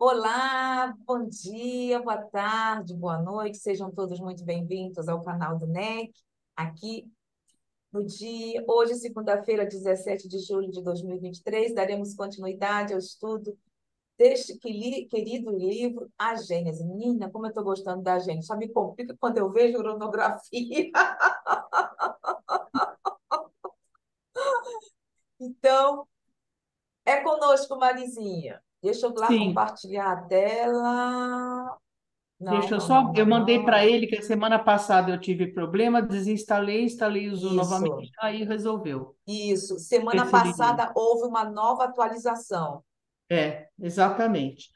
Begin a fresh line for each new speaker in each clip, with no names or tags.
Olá, bom dia, boa tarde, boa noite, sejam todos muito bem-vindos ao canal do NEC. Aqui no dia, hoje, segunda-feira, 17 de julho de 2023, daremos continuidade ao estudo deste querido livro, A Gênese. Menina, como eu estou gostando da Gênese, só me complica quando eu vejo cronografia. Então, é conosco, Marizinha. Deixa eu lá
Sim,
compartilhar a tela. Não,
deixa eu
não, não,
só.
não,
Eu mandei para
não.
ele que a semana passada eu tive problema, desinstalei, instalei o Zoom
Isso.
novamente, aí resolveu.
Isso. Semana
Esse ele.
passada houve uma nova atualização.
Exatamente.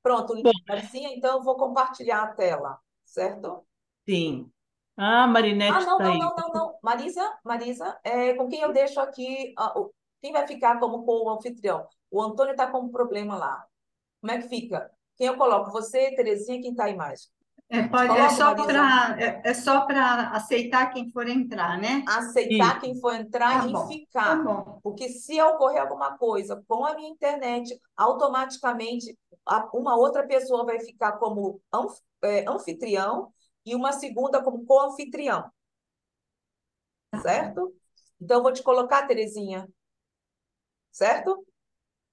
Pronto,
Bom,
Maricinha, então eu vou compartilhar a tela, certo?
sim. Ah,
Ah,
Marinette
não,
está
não,
aí.
não, não, não. Marisa, com quem eu deixo aqui? Quem vai ficar como co-anfitrião? O Antônio está com um problema lá. Como é que fica? Quem eu coloco? Você, Terezinha, quem está aí mais? Te
É
coloco,
só
Marisa?
para aceitar quem for entrar, né?
Aceitar
Isso.
quem for entrar
Tá
e
bom, tá
ficar.
bom.
Porque se ocorrer alguma coisa com a minha internet, automaticamente uma outra pessoa vai ficar como anfitrião e uma segunda como co-anfitrião, certo? Então, eu vou te colocar, Terezinha, certo?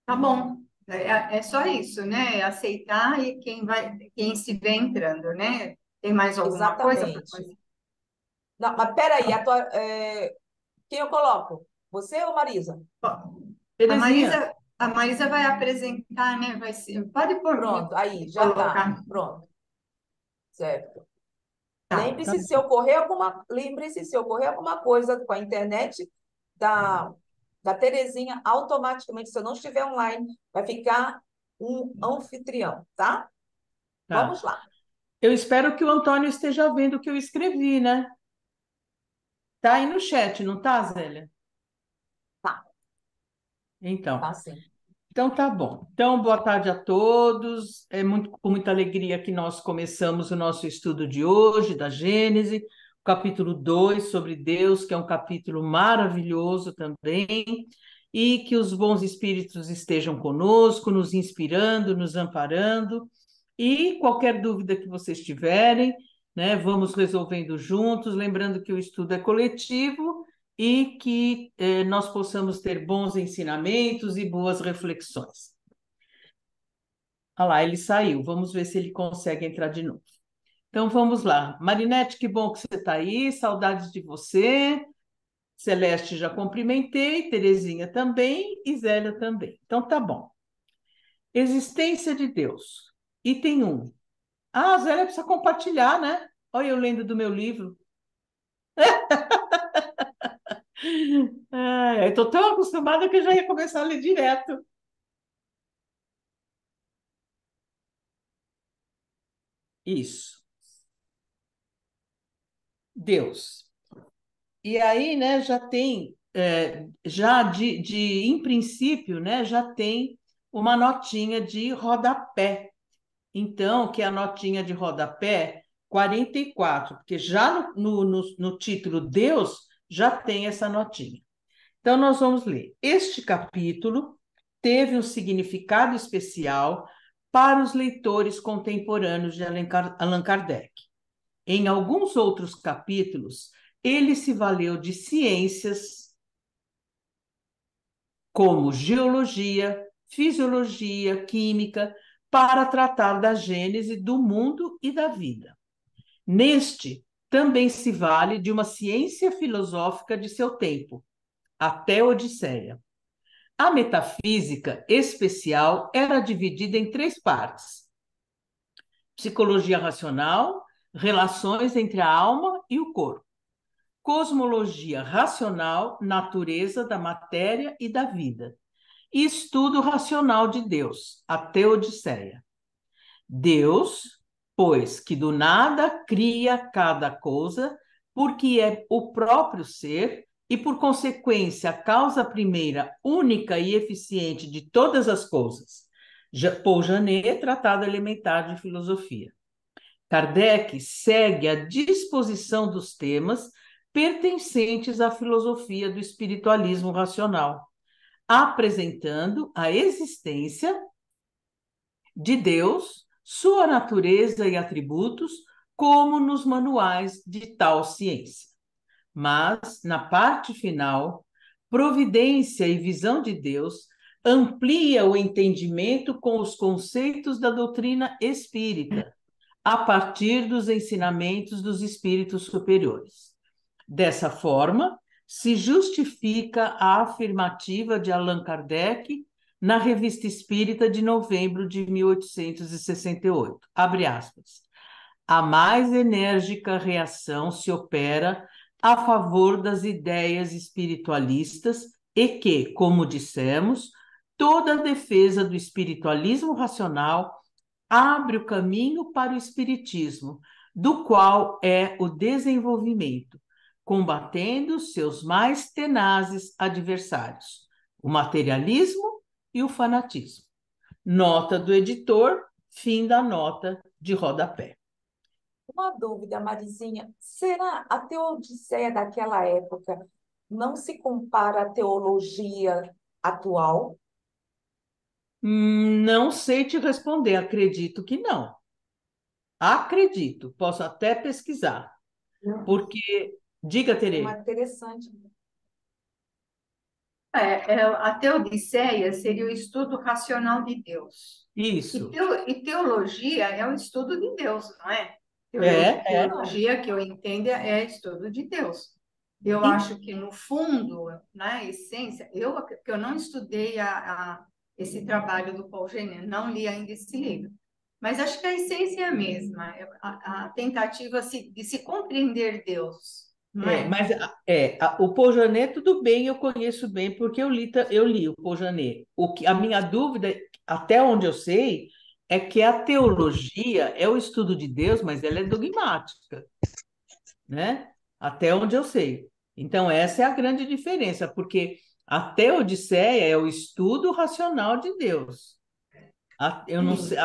Tá bom. É só isso, né? Aceitar e quem estiver entrando, né? Tem mais alguma coisa para
Exatamente.
fazer?
Não, mas peraí, quem eu coloco? Você ou Marisa?
A
Terezinha,
Marisa, a Marisa vai apresentar, né? Pode
Pronto, aí,
me
já tá.
colocar.
Pronto, certo.
tá.
Lembre-se, se ocorrer alguma coisa com a internet da Terezinha, automaticamente, se eu não estiver online, vai ficar um anfitrião, tá?
Tá.
Vamos lá.
Eu espero que o Antônio esteja vendo o que eu escrevi, né? Tá aí no chat, não tá, Zélia?
Tá,
Então.
tá sim.
Então tá bom. Então, boa tarde a todos. Com muita alegria que nós começamos o nosso estudo de hoje, da Gênese, capítulo 2 sobre Deus, que é um capítulo maravilhoso também, e que os bons espíritos estejam conosco, nos inspirando, nos amparando. E qualquer dúvida que vocês tiverem, né, vamos resolvendo juntos, lembrando que o estudo é coletivo e que nós possamos ter bons ensinamentos e boas reflexões. Ah lá, ele saiu. Vamos ver se ele consegue entrar de novo. Então vamos lá. Marinete, que bom que você está aí. Saudades de você. Celeste já cumprimentei, Terezinha também e Zélia também. Então tá bom. Existência de Deus. Item um. Ah, a Zélia precisa compartilhar, né? Olha eu lendo do meu livro. Ah, eu estou tão acostumada que eu já ia começar a ler direto. Isso. Deus. E aí, né, já tem, em princípio, né, já tem uma notinha de rodapé. Então, que é a notinha de rodapé 44, porque já no título Deus já tem essa notinha. Então, nós vamos ler. Este capítulo teve um significado especial para os leitores contemporâneos de Allan Kardec. Em alguns outros capítulos, ele se valeu de ciências como geologia, fisiologia, química, para tratar da gênese do mundo e da vida. Neste, também se vale de uma ciência filosófica de seu tempo, a Teodiceia. A metafísica especial era dividida em três partes: psicologia racional, relações entre a alma e o corpo; cosmologia racional, natureza da matéria e da vida; e estudo racional de Deus, a Teodiceia. Deus, pois que do nada cria cada coisa, porque é o próprio ser e, por consequência, a causa primeira, única e eficiente de todas as coisas. Paul Janet, Tratado Elementar de Filosofia. Kardec segue a disposição dos temas pertencentes à filosofia do espiritualismo racional, apresentando a existência de Deus, sua natureza e atributos, como nos manuais de tal ciência. Mas, na parte final, providência e visão de Deus amplia o entendimento com os conceitos da doutrina espírita, a partir dos ensinamentos dos espíritos superiores. Dessa forma, se justifica a afirmativa de Allan Kardec na Revista Espírita de novembro de 1868. Abre aspas. A mais enérgica reação se opera a favor das ideias espiritualistas e que, como dissemos, toda a defesa do espiritualismo racional abre o caminho para o espiritismo, do qual é o desenvolvimento, combatendo seus mais tenazes adversários, o materialismo e o fanatismo. Nota do editor, fim da nota de rodapé.
Uma dúvida, Marizinha, será a teodiceia daquela época não se compara à teologia atual?
Não sei te responder, acredito que não. Acredito, posso até pesquisar, porque, diga,
É
Terê.
mais interessante.
A teodiceia seria o estudo racional de Deus.
Isso.
E teologia é o estudo de Deus, não é?
É.
Teologia, que eu entendo, é estudo de Deus. Eu acho que, no fundo, na essência, que eu não estudei esse trabalho do Paul Genet, não li ainda esse livro, mas acho que a essência é a mesma, a tentativa de se compreender Deus, não é?
Mas o Paul Janet, tudo bem, eu conheço bem, porque eu li o Paul Janet. A minha dúvida, até onde eu sei, é que a teologia é o estudo de Deus, mas ela é dogmática, né? Até onde eu sei. Então, essa é a grande diferença, porque a teodiceia é o estudo racional de Deus. Eu não sei,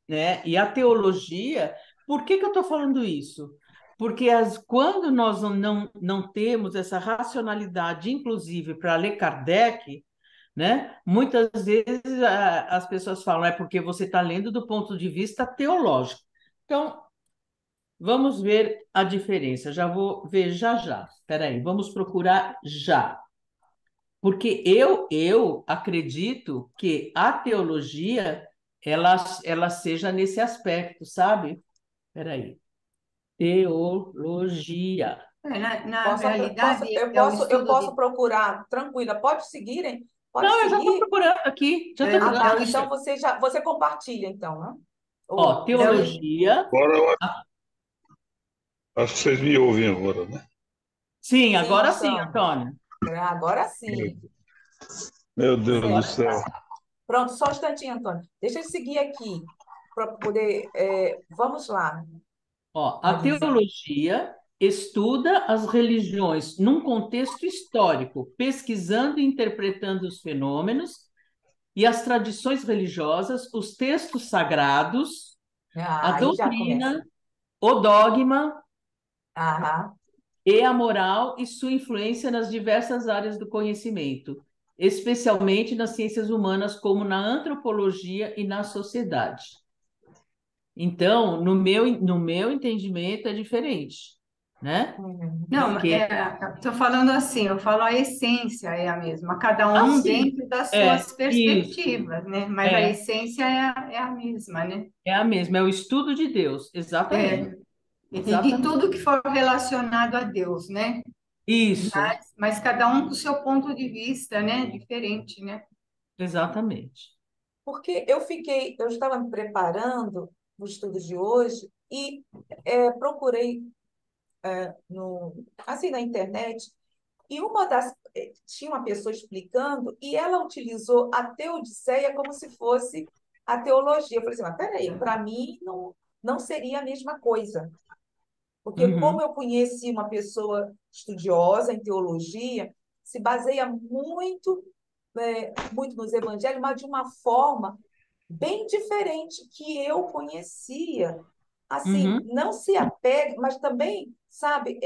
né? E a teologia, por que que eu estou falando isso? Porque quando nós não temos essa racionalidade, inclusive para ler Kardec, né? Muitas vezes as pessoas falam, é porque você está lendo do ponto de vista teológico. Então, vamos ver a diferença. Já vou ver já já. Espera aí, vamos procurar já. Porque eu acredito que a teologia ela seja nesse aspecto, sabe? Espera aí. Teologia.
Na realidade, é o
Eu
estudo
posso
de
procurar, tranquila. Pode seguirem? Pode
Não, eu já estou
seguir?
procurando aqui. Já estou
Ah,
é, é
tá.
o
Então
estudo.
você compartilha, então, né?
Ó,
É o,
teologia.
Agora eu acho que vocês me ouvem agora, né?
Sim,
Sim,
agora sim,
estamos.
Antônio.
Agora sim.
Meu Deus do
Certo.
céu.
Pronto, só um instantinho, Antônio. Deixa eu seguir aqui para poder. Vamos lá,
Ó, a
Marisa.
teologia estuda as religiões num contexto histórico, pesquisando e interpretando os fenômenos e as tradições religiosas, os textos sagrados, a
Ah, aí já começa.
doutrina, o dogma
Aham.
e a moral e sua influência nas diversas áreas do conhecimento, especialmente nas ciências humanas, como na antropologia e na sociedade. Então, no meu entendimento, é diferente, né?
Uhum.
não,
Porque,
estou falando assim, eu falo a essência é a mesma, cada um
assim,
dentro das suas
isso,
perspectivas, né? Mas a
é,
essência é a mesma, né?
é a mesma, é o estudo de Deus, exatamente,
É, e de
exatamente.
tudo que for relacionado a Deus, né?
Isso,
Mas cada um com o seu ponto de vista, né? Diferente, né?
exatamente.
Porque eu estava me preparando no estudo de hoje e procurei assim na internet e tinha uma pessoa explicando e ela utilizou a teodiceia como se fosse a teologia. Eu falei assim, mas peraí, para mim não seria a mesma coisa. Porque como
Uhum,
eu conheci uma pessoa estudiosa em teologia, se baseia muito nos evangelhos, mas de uma forma bem diferente que eu conhecia. Assim,
uhum,
não se apega, mas também, sabe,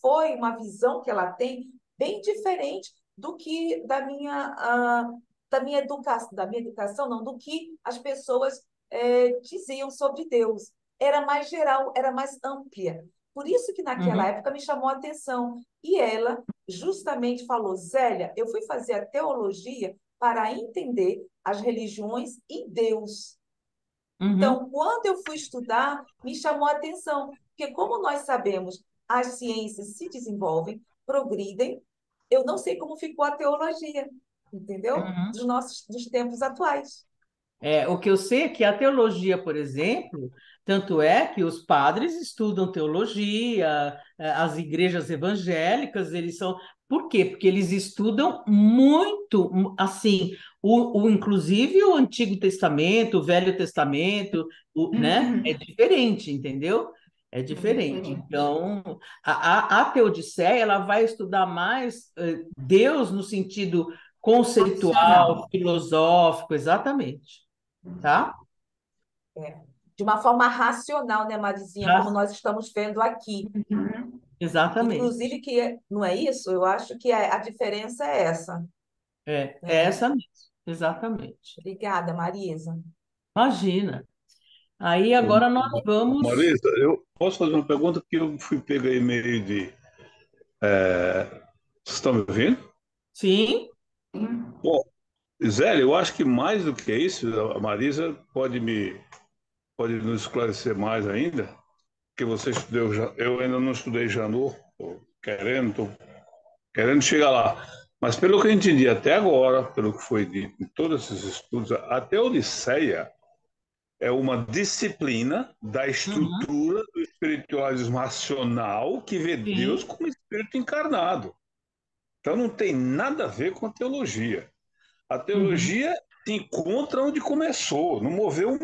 foi uma visão que ela tem bem diferente do que da minha educação, não, do que as pessoas diziam sobre Deus. Era mais geral, era mais ampla. Por isso que naquela
Uhum.
época me chamou a atenção. E ela justamente falou, Zélia, eu fui fazer a teologia para entender as religiões e Deus.
Uhum.
Então, quando eu fui estudar, me chamou a atenção, porque como nós sabemos, as ciências se desenvolvem, progridem, eu não sei como ficou a teologia, entendeu?
Uhum.
Dos tempos atuais.
O que eu sei é que a teologia, por exemplo, tanto é que os padres estudam teologia, as igrejas evangélicas, eles são. Por quê? Porque eles estudam muito, assim, inclusive o Antigo Testamento, o Velho Testamento, né? É diferente, entendeu? É
É
diferente.
diferente.
Então, a Teodiceia, ela vai estudar mais Deus no sentido
Racional.
conceitual, filosófico, exatamente, tá?
É. De uma forma racional, né, Marizinha, como
Ra-
nós estamos vendo aqui.
Uhum.
Exatamente.
Inclusive, não é isso? Eu acho que a diferença é essa,
É
né?
essa mesmo, exatamente.
Obrigada, Marisa.
Imagina. Aí
Ô,
agora nós vamos.
Marisa, eu posso fazer uma pergunta que eu fui pego aí meio de. Vocês estão me ouvindo?
Sim,
Sim.
Bom, Zé, eu acho que mais do que isso, a Marisa pode nos esclarecer mais ainda, que você estudou, eu ainda não estudei Janot, tô querendo chegar lá. Mas pelo que eu entendi até agora, pelo que foi dito em todos esses estudos, a Teodiceia é uma disciplina da
uhum,
estrutura do espiritualismo racional que vê Deus
sim,
como espírito encarnado. Então não tem nada a ver com a teologia. A
uhum,
teologia se encontra onde começou, não moveu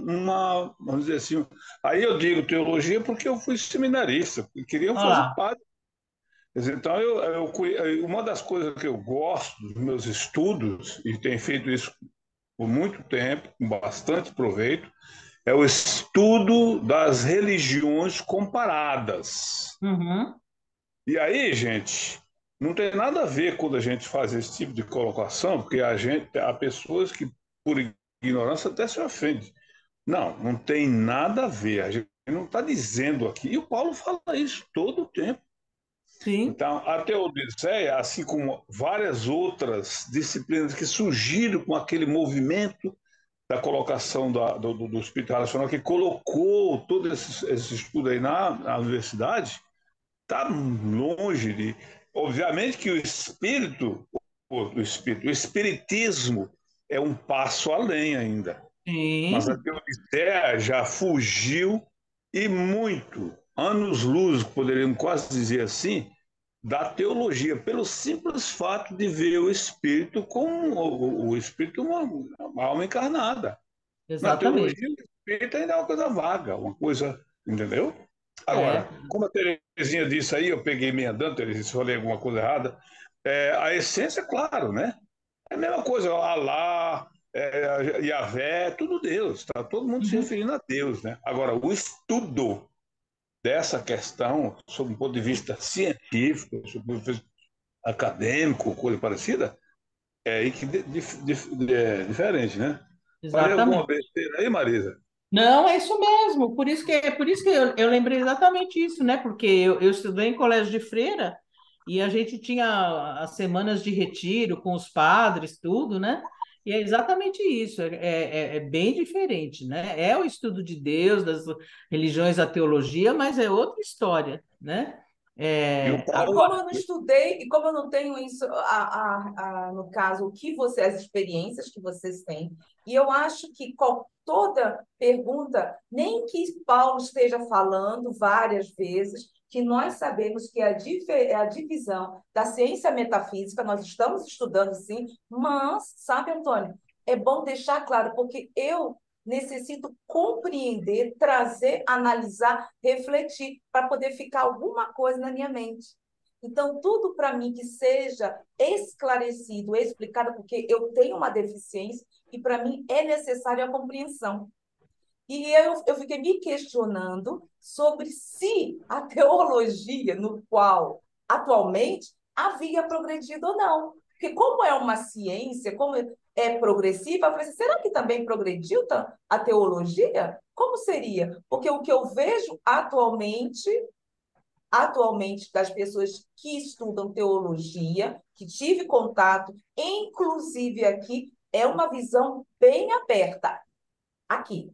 uma, vamos dizer assim. Aí eu digo teologia porque eu fui seminarista, e queriam
olha
fazer
lá.
parte. Então, uma das coisas que eu gosto dos meus estudos, e tenho feito isso por muito tempo, com bastante proveito, é o estudo das religiões comparadas.
Uhum,
E aí, gente, não tem nada a ver quando a gente faz esse tipo de colocação, porque há pessoas que, por ignorância, até se ofendem. Não, não tem nada a ver. A gente não está dizendo aqui. E o Paulo fala isso todo o tempo.
sim,
Então, a Teodiceia, assim como várias outras disciplinas que surgiram com aquele movimento da colocação do espírito racional, que colocou todo esse estudo aí na universidade, está longe de. Obviamente que o espiritismo é um passo além ainda, mas a
sim,
Teodiceia já fugiu e muito, anos-luz, poderíamos quase dizer assim, da teologia, pelo simples fato de ver o espírito como o espírito uma alma encarnada. Na
exatamente.
teologia, o espírito ainda é uma coisa vaga, uma coisa, entendeu?
É,
Agora, como a Terezinha disse aí, eu peguei meio andando, Terezinha, se falei alguma coisa errada, a essência, claro, né? É a mesma coisa, Alá, Yahvé, tudo Deus, tá todo mundo se
uhum,
referindo a Deus, né? Agora, o estudo dessa questão, sob um ponto de vista científico, sob um ponto de vista acadêmico, coisa parecida, é aí que é diferente, né? Falei alguma
exatamente.
besteira aí, Marisa?
Não, é isso mesmo. Por isso que eu lembrei exatamente isso, né? Porque eu estudei em colégio de freira e a gente tinha as semanas de retiro com os padres, tudo, né? E é exatamente isso. É bem diferente, né? É o estudo de Deus, das religiões, da teologia, mas é outra história, né?
E o
E
Paulo,
como eu não estudei, e como eu não tenho isso, no caso, as experiências que vocês têm, e eu acho que toda pergunta, nem que Paulo esteja falando várias vezes, que nós sabemos que é a divisão da ciência metafísica, nós estamos estudando sim, mas, sabe, Antônio, é bom deixar claro, porque eu necessito compreender, trazer, analisar, refletir, para poder ficar alguma coisa na minha mente. Então, tudo para mim que seja esclarecido, explicado, porque eu tenho uma deficiência e para mim é necessária a compreensão. E eu fiquei me questionando sobre se a teologia no qual atualmente havia progredido ou não. Porque como é uma ciência, como é progressiva, eu falei assim, será que também progrediu a teologia? Como seria? Porque o que eu vejo atualmente das pessoas que estudam teologia, que tive contato, inclusive aqui, é uma visão bem aberta. Aqui,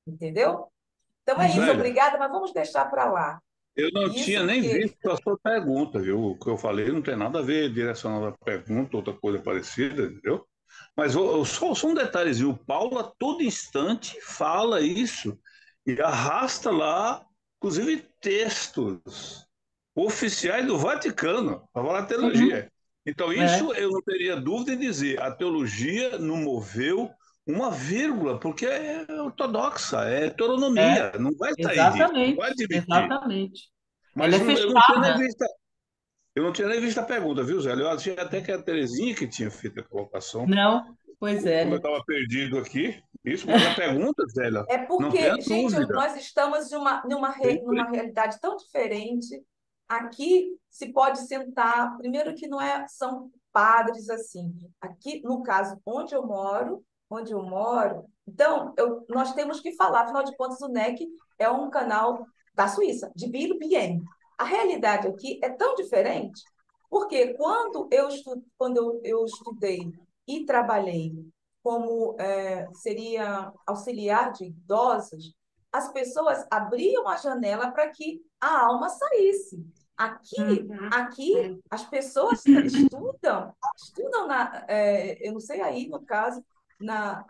entendeu? Então é isso,
Zélia,
obrigada, mas vamos deixar para lá.
eu não tinha
Isso
nem
porque
visto a sua pergunta, viu? O que eu falei não tem nada a ver direcionado à pergunta, outra coisa parecida, entendeu? Mas só um detalhezinho: o Paulo a todo instante fala isso e arrasta lá, inclusive, textos oficiais do Vaticano para falar de
Uhum.
teologia. Então,
É,
isso eu não teria dúvida em dizer. A teologia não moveu uma vírgula, porque é ortodoxa, é
é,
heteronomia, não vai sair disso, não vai
exatamente,
admitir.
exatamente. Ela
Mas
é
eu não tinha nem
fechada.
visto, eu não tinha nem visto a pergunta, viu, Zé? Eu achei até que a Terezinha que tinha feito a colocação,
Não? Pois é,
como eu
né?
estava perdido aqui. Isso, mas a pergunta, Zélia,
é
não tenha
porque, gente,
dúvida.
nós estamos numa realidade tão diferente. Aqui se pode sentar, primeiro que não são padres assim. Aqui, no caso, onde eu moro, então nós temos que falar, afinal de contas, o NEC é um canal da Suíça, de Biel-Bienne. A realidade aqui é tão diferente, porque quando eu estudei e trabalhei como seria auxiliar de idosos, as pessoas abriam a janela para que a alma saísse. Aqui,
Uhum.
aqui
É.
as pessoas estudam eu não sei aí no caso, na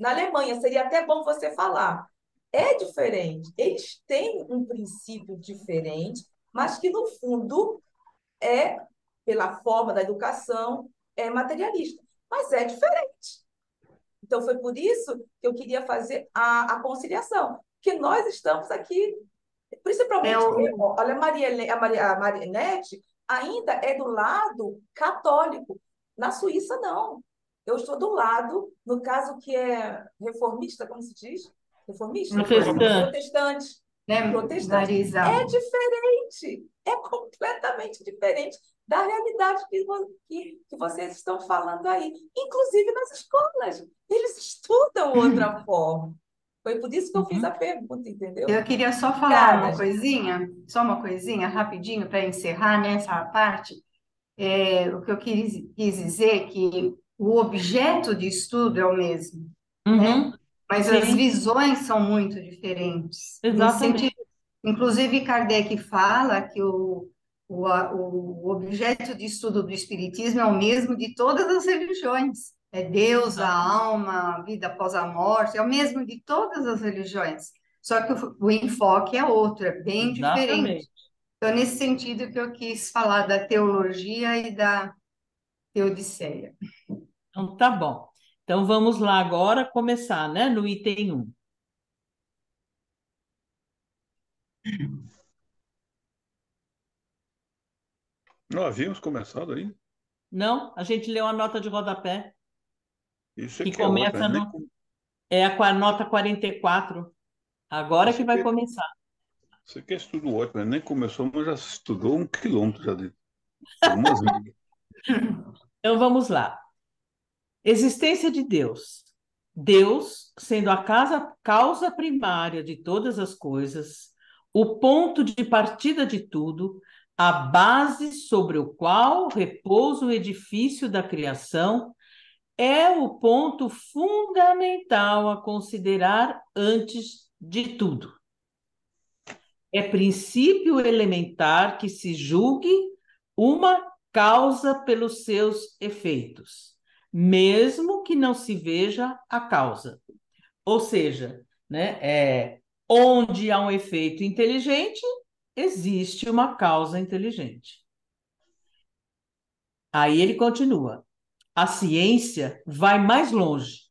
Alemanha, seria até bom você falar. É diferente, eles têm um princípio diferente, mas que no fundo é, pela forma da educação, é materialista. Mas é diferente. Então, foi por isso que eu queria fazer a conciliação, que nós estamos aqui,
É
principalmente,
o,
olha, a Marinette ainda é do lado católico. Na Suíça, não. Eu estou do lado, no caso que é reformista, como se diz? Reformista? Não,
Protestante.
protestante.
né,
Protestante.
Marisa?
É diferente, é completamente diferente da realidade que vocês estão falando aí. Inclusive nas escolas, eles estudam outra forma. Foi por isso que eu fiz a
Uhum.
pergunta, entendeu?
Eu queria
Obrigada, gente.
só uma coisinha, rapidinho, para encerrar nessa parte. O que eu quis dizer é que o objeto de estudo é o mesmo, né?
Uhum.
Mas as
Sim,
visões são muito diferentes. Nesse
exatamente.
sentido, inclusive, Kardec fala que o objeto de estudo do Espiritismo é o mesmo de todas as religiões. É Deus, a
Exatamente.
alma, a vida após a morte, é o mesmo de todas as religiões. Só que o enfoque é outro, é bem diferente.
Exatamente.
Então, nesse sentido que eu quis falar da teologia e da teodiceia.
Então, tá bom. Então, vamos lá agora começar, né? No item um.
Não havíamos começado ainda.
Não? A gente leu a nota de rodapé,
Isso
que
aqui é ótimo,
começa
mas nem,
no... É a nota 44. Agora
isso
que vai
aqui,
começar.
isso aqui é estudo ótimo, mas nem começou, mas já estudou 1 quilômetro já de algumas milhas.
Então, vamos lá. Existência de Deus. Deus, sendo a causa primária de todas as coisas, o ponto de partida de tudo, a base sobre o qual repousa o edifício da criação, é o ponto fundamental a considerar antes de tudo. É princípio elementar que se julgue uma causa pelos seus efeitos, mesmo que não se veja a causa. Ou seja, né, onde há um efeito inteligente, existe uma causa inteligente. Aí ele continua. A ciência vai mais longe.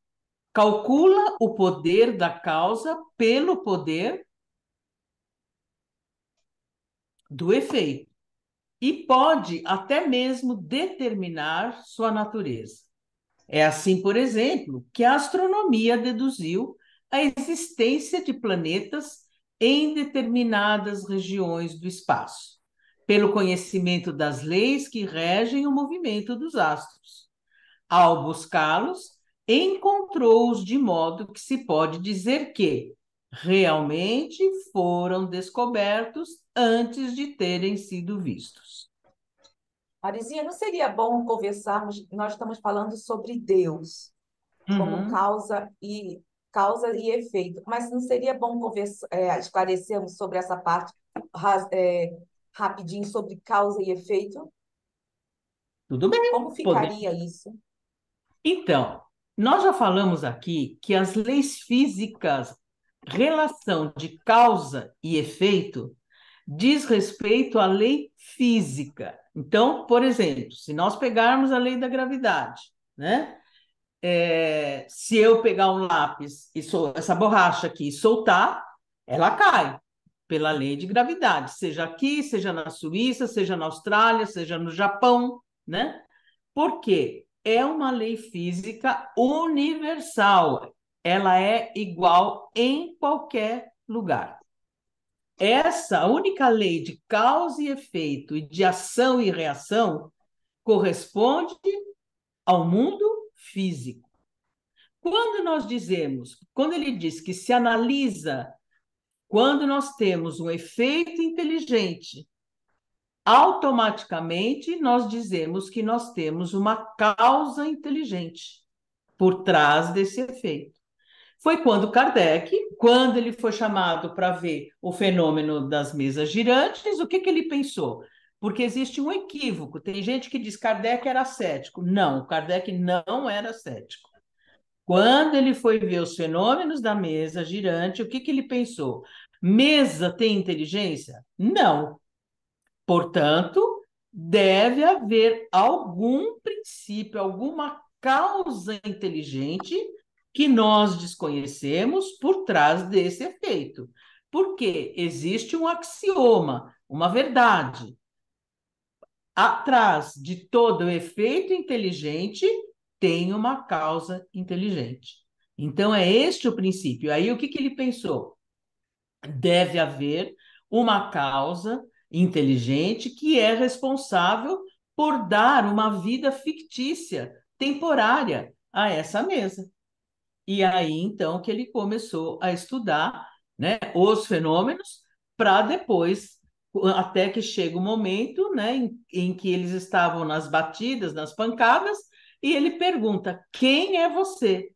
Calcula o poder da causa pelo poder do efeito e pode até mesmo determinar sua natureza. É assim, por exemplo, que a astronomia deduziu a existência de planetas em determinadas regiões do espaço, pelo conhecimento das leis que regem o movimento dos astros. Ao buscá-los, encontrou-os de modo que se pode dizer que realmente foram descobertos antes de terem sido vistos.
Marizinha, não seria bom conversarmos? Nós estamos falando sobre Deus como
Uhum.
causa e efeito, mas não seria bom esclarecermos sobre essa parte rapidinho sobre causa e efeito?
Tudo bem,
Como
podemos.
ficaria isso?
Então, nós já falamos aqui que as leis físicas, relação de causa e efeito, diz respeito à lei física. Então, por exemplo, se nós pegarmos a lei da gravidade, né? Se eu pegar um lápis e essa borracha aqui e soltar, ela cai pela lei de gravidade, seja aqui, seja na Suíça, seja na Austrália, seja no Japão, né? Por quê? É uma lei física universal. Ela é igual em qualquer lugar. Essa única lei de causa e efeito e de ação e reação corresponde ao mundo físico. Quando ele diz que se analisa, quando nós temos um efeito inteligente, automaticamente nós dizemos que nós temos uma causa inteligente por trás desse efeito. Foi quando ele foi chamado para ver o fenômeno das mesas girantes, o que ele pensou? Porque existe um equívoco. Tem gente que diz que Kardec era cético. Não, Kardec não era cético. Quando ele foi ver os fenômenos da mesa girante, o que ele pensou? Mesa tem inteligência? Não. Portanto, deve haver algum princípio, alguma causa inteligente que nós desconhecemos por trás desse efeito. Porque existe um axioma, uma verdade. Atrás de todo efeito inteligente tem uma causa inteligente. Então, é este o princípio. Aí, o que ele pensou? Deve haver uma causa inteligente que é responsável por dar uma vida fictícia, temporária, a essa mesa. E aí, então, que ele começou a estudar, né, os fenômenos para depois, até que chega o momento, né, em que eles estavam nas batidas, nas pancadas, e ele pergunta: quem é você?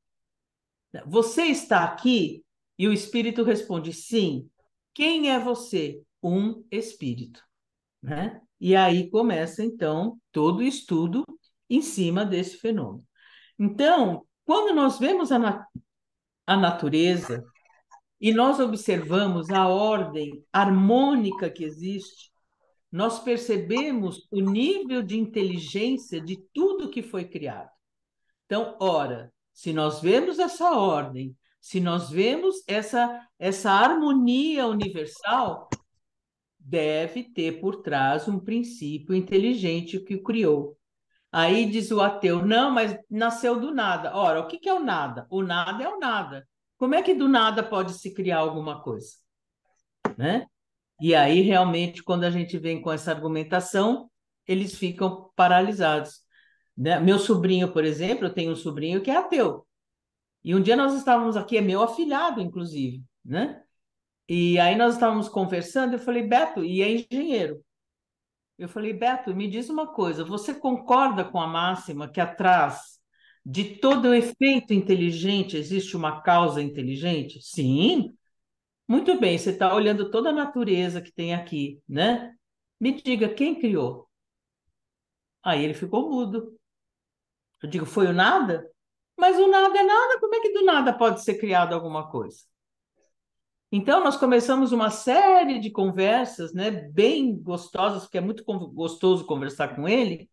Você está aqui? E o espírito responde: sim. Quem é você? Um espírito, né? E aí começa, então, todo o estudo em cima desse fenômeno. Então, quando nós vemos a natureza e nós observamos a ordem harmônica que existe, nós percebemos o nível de inteligência de tudo que foi criado. Então, ora, se nós vemos essa ordem, se nós vemos essa harmonia universal, deve ter por trás um princípio inteligente que o criou. Aí diz o ateu: não, mas nasceu do nada. Ora, o que é o nada? O nada é o nada. Como é que do nada pode se criar alguma coisa? Né? E aí, realmente, quando a gente vem com essa argumentação, eles ficam paralisados. Né? Meu sobrinho, por exemplo, eu tenho um sobrinho que é ateu. E um dia nós estávamos aqui, é meu afilhado, inclusive, né? E aí nós estávamos conversando, eu falei: Beto, e é engenheiro. Eu falei: Beto, me diz uma coisa, você concorda com a máxima que atrás de todo efeito inteligente existe uma causa inteligente? Sim. Muito bem, você está olhando toda a natureza que tem aqui, né? Me diga, quem criou? Aí ele ficou mudo. Eu digo: foi o nada? Mas o nada é nada, como é que do nada pode ser criado alguma coisa? Então, nós começamos uma série de conversas, né, bem gostosas, porque é muito gostoso conversar com ele,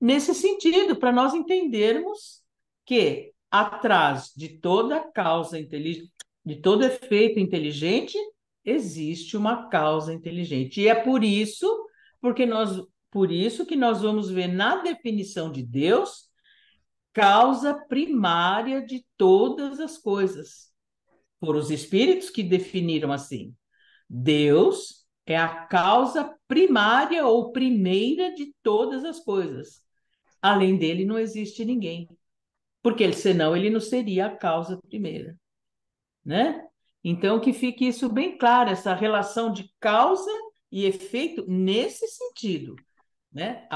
nesse sentido, para nós entendermos que atrás de toda causa inteligente, de todo efeito inteligente, existe uma causa inteligente. E é por isso que nós vamos ver na definição de Deus, causa primária de todas as coisas. Foram os espíritos que definiram assim. Deus é a causa primária ou primeira de todas as coisas. além dele não existe ninguém, porque senão ele não seria a causa primeira, né? Então, que fique isso bem claro, essa relação de causa e efeito nesse sentido, né?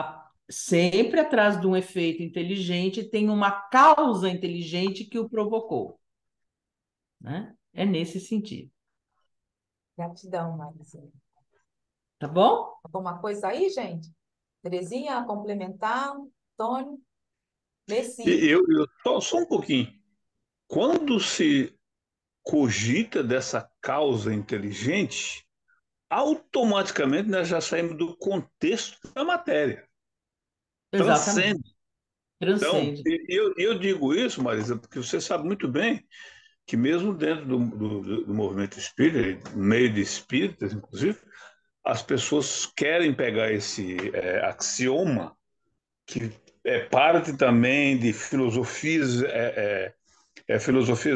Sempre atrás de um efeito inteligente tem uma causa inteligente que o provocou, né? É nesse sentido,
Gratidão, Marizinha.
tá bom?
Alguma coisa aí, gente? Terezinha, a complementar? Tônio? Messi?
Só um pouquinho. Quando se cogita dessa causa inteligente, automaticamente nós já saímos do contexto da matéria.
Exatamente.
Transcende. Então,
Transcende.
eu digo isso, Marisa, porque você sabe muito bem que mesmo dentro do movimento espírita, no meio de espíritas, inclusive, as pessoas querem pegar esse axioma, que é parte também de filosofias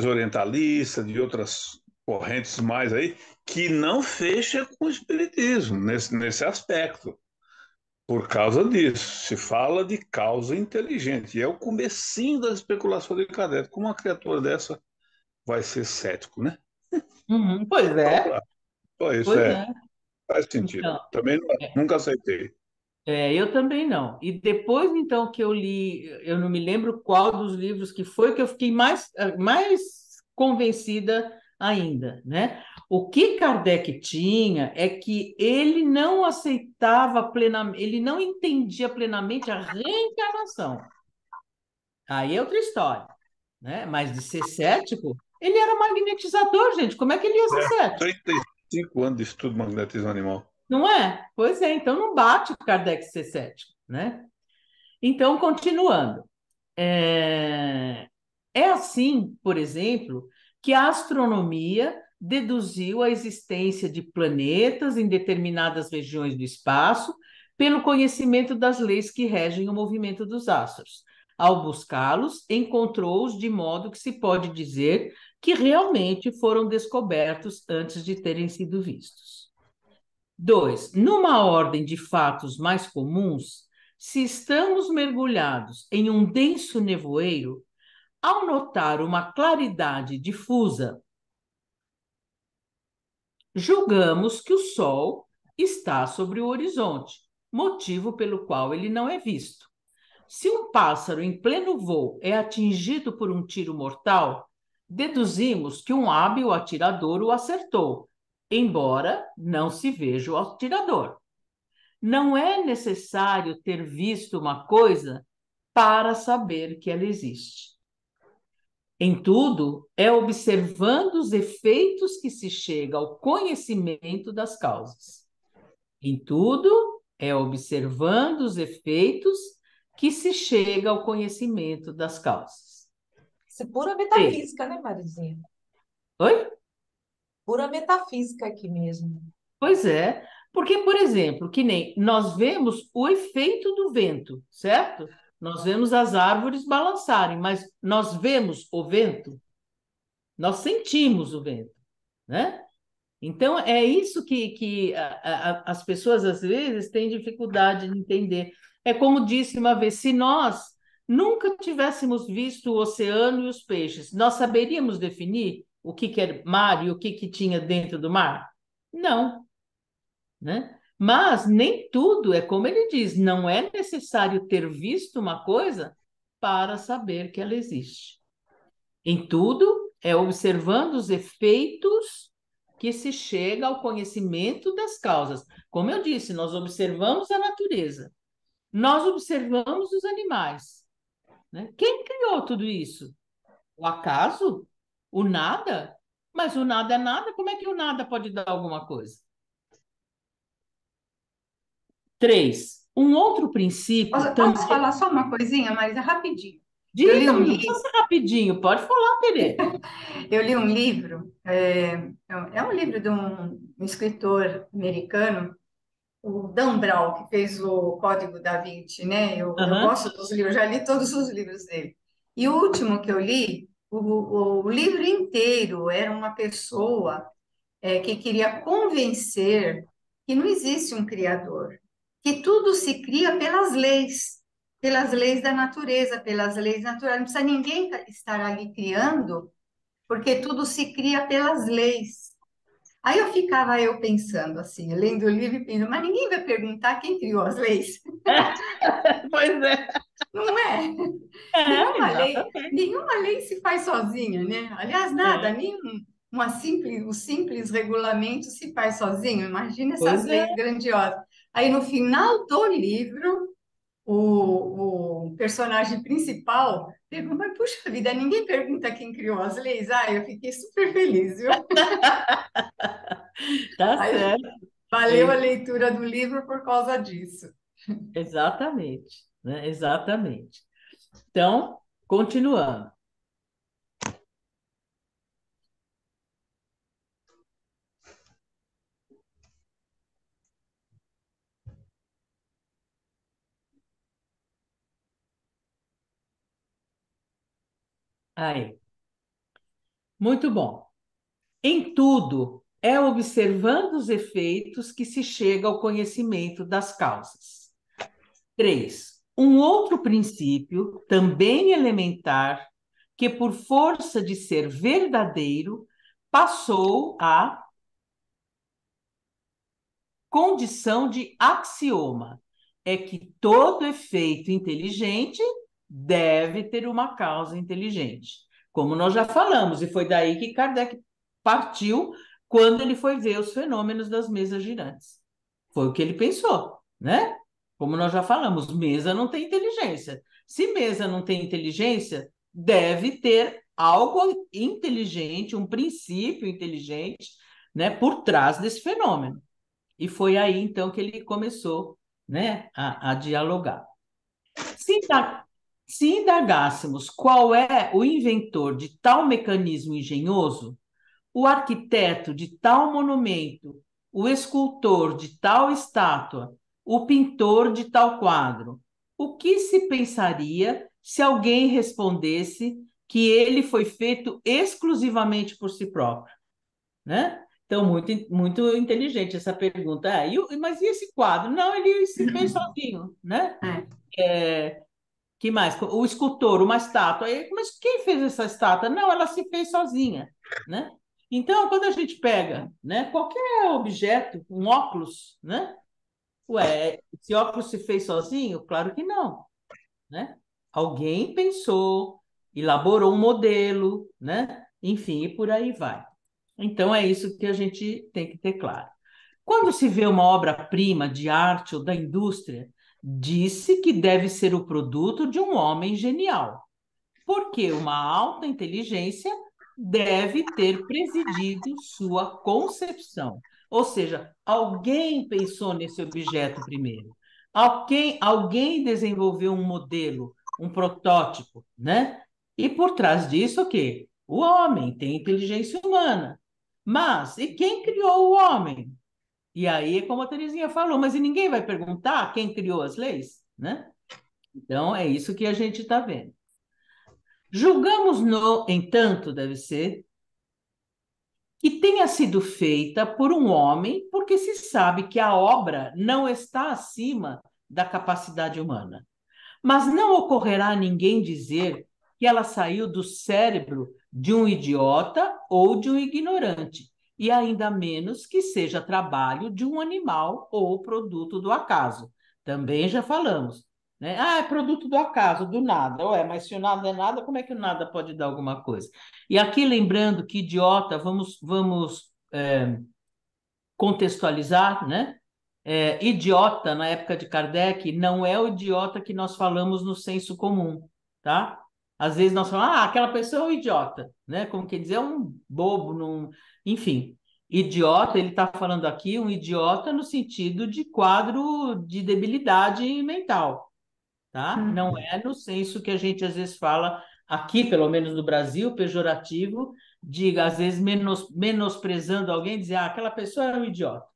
orientalistas, de outras correntes mais aí, que não fecha com o espiritismo nesse aspecto. Por causa disso, se fala de causa inteligente. E é o comecinho da especulação de Kardec. Como uma criatura dessa vai ser cético, né?
Uhum, pois
Só,
é,
só isso
pois é.
faz sentido.
Então,
Também
é,
nunca aceitei.
eu também não. E depois, então, que eu li, eu não me lembro qual dos livros que foi, que eu fiquei mais convencida ainda, né? O que Kardec tinha é que ele não aceitava plenamente, ele não entendia plenamente a reencarnação. Aí é outra história, né? Mas de ser cético, ele era magnetizador, gente. Como é que ele ia ser
É,
cético?
35 anos de estudo de magnetismo animal.
Não é? Pois é, então não bate o Kardec ser cético, né? Então, continuando. É, é assim, por exemplo, que a astronomia deduziu a existência de planetas em determinadas regiões do espaço pelo conhecimento das leis que regem o movimento dos astros. Ao buscá-los, encontrou-os de modo que se pode dizer que realmente foram descobertos antes de terem sido vistos. 2. Numa ordem de fatos mais comuns, se estamos mergulhados em um denso nevoeiro, ao notar uma claridade difusa, julgamos que o Sol está sobre o horizonte, motivo pelo qual ele não é visto. Se um pássaro em pleno voo é atingido por um tiro mortal, deduzimos que um hábil atirador o acertou, embora não se veja o atirador. Não é necessário ter visto uma coisa para saber que ela existe. Em tudo, é observando os efeitos que se chega ao conhecimento das causas. Em tudo, é observando os efeitos que se chega ao conhecimento das causas.
Isso é pura
Três.
metafísica, né, Marizinha?
Oi?
Pura metafísica aqui mesmo.
Pois é, porque, por exemplo, que nem nós vemos o efeito do vento, certo? Nós vemos as árvores balançarem, mas nós vemos o vento, nós sentimos o vento, né? Então, é isso que as pessoas, às vezes, têm dificuldade de entender. É como disse uma vez, se nós nunca tivéssemos visto o oceano e os peixes, nós saberíamos definir o que é mar e o que tinha dentro do mar? Não, né? Mas nem tudo é como ele diz, não é necessário ter visto uma coisa para saber que ela existe. Em tudo é observando os efeitos que se chega ao conhecimento das causas. Como eu disse, nós observamos a natureza, nós observamos os animais, né? Quem criou tudo isso? O acaso? O nada? Mas o nada é nada, como é que o nada pode dar alguma coisa? 3. Um outro princípio
Posso
também.
falar só uma coisinha, mas é rapidinho. Eu li
Diga,
um
mas não precisa
livro,
ser rapidinho, pode falar, Terê.
é um livro de um escritor americano, o Dan Brown, que fez o Código da Vinci, né? Eu
Aham.
gosto dos livros, já li todos os livros dele. E o último que eu li, o livro inteiro era uma pessoa que queria convencer que não existe um criador, que tudo se cria pelas leis, pelas leis da natureza, pelas leis naturais. Não precisa ninguém estar ali criando, porque tudo se cria pelas leis. Aí eu pensando assim, lendo o livro e pensando, mas ninguém vai perguntar quem criou as leis,
Pois é.
não é?
Exatamente.
Nenhuma lei se faz sozinha, né? Aliás, nada,
É,
o simples regulamento se faz sozinho. Imagina essas
pois é.
leis grandiosas. Aí no final do livro, o personagem principal pergunta, mas puxa vida, ninguém pergunta quem criou as leis. Ah, eu fiquei super feliz, viu?
Tá
Aí
certo. É
valeu a
isso.
leitura do livro por causa disso.
Exatamente, né? Exatamente. Então, continuando. Aí, muito bom. Em tudo, é observando os efeitos que se chega ao conhecimento das causas. 3. Um outro princípio, também elementar, que por força de ser verdadeiro, passou à condição de axioma, é que todo efeito inteligente deve ter uma causa inteligente. Como nós já falamos, e foi daí que Kardec partiu quando ele foi ver os fenômenos das mesas girantes. Foi o que ele pensou, né? Como nós já falamos, mesa não tem inteligência. Se mesa não tem inteligência, deve ter algo inteligente, um princípio inteligente, né, por trás desse fenômeno. E foi aí, então, que ele começou, né, a dialogar. Se, se indagássemos qual é o inventor de tal mecanismo engenhoso, o arquiteto de tal monumento, o escultor de tal estátua, o pintor de tal quadro, o que se pensaria se alguém respondesse que ele foi feito exclusivamente por si próprio, né? Então, muito inteligente essa pergunta. Mas e esse quadro? Não, ele se fez sozinho, né?
É.
Que mais? O escultor, uma estátua. Mas quem fez essa estátua? Não, ela se fez sozinha, né? Então, quando a gente pega, né, qualquer objeto, um óculos, né? Ué, esse óculos se fez sozinho? Claro que não, né? Alguém pensou, elaborou um modelo, né? Enfim, e por aí vai. Então, é isso que a gente tem que ter claro. Quando se vê uma obra-prima de arte ou da indústria, disse que deve ser o produto de um homem genial, porque uma alta inteligência deve ter presidido sua concepção. Ou seja, alguém pensou nesse objeto primeiro. Alguém desenvolveu um modelo, um protótipo, né? E por trás disso, o quê? O homem tem inteligência humana. Mas, e quem criou o homem? E aí, como a Terezinha falou, mas e ninguém vai perguntar quem criou as leis, né? Então, é isso que a gente está vendo. Julgamos, no entanto, deve ser, que tenha sido feita por um homem, porque se sabe que a obra não está acima da capacidade humana. Mas não ocorrerá a ninguém dizer que ela saiu do cérebro de um idiota ou de um ignorante, e ainda menos que seja trabalho de um animal ou produto do acaso. Também já falamos, né? Ah, é produto do acaso, do nada. Ué, mas se o nada é nada, como é que o nada pode dar alguma coisa? E aqui lembrando que idiota, vamos contextualizar, né? Idiota, na época de Kardec, não é o idiota que nós falamos no senso comum, tá? Às vezes nós falamos, aquela pessoa é um idiota, né? Como quer dizer, é um bobo, enfim. Idiota, ele está falando aqui um idiota no sentido de quadro de debilidade mental, tá? Não é no senso que a gente às vezes fala, aqui, pelo menos no Brasil, pejorativo, de às vezes menosprezando alguém, dizer, aquela pessoa é um idiota,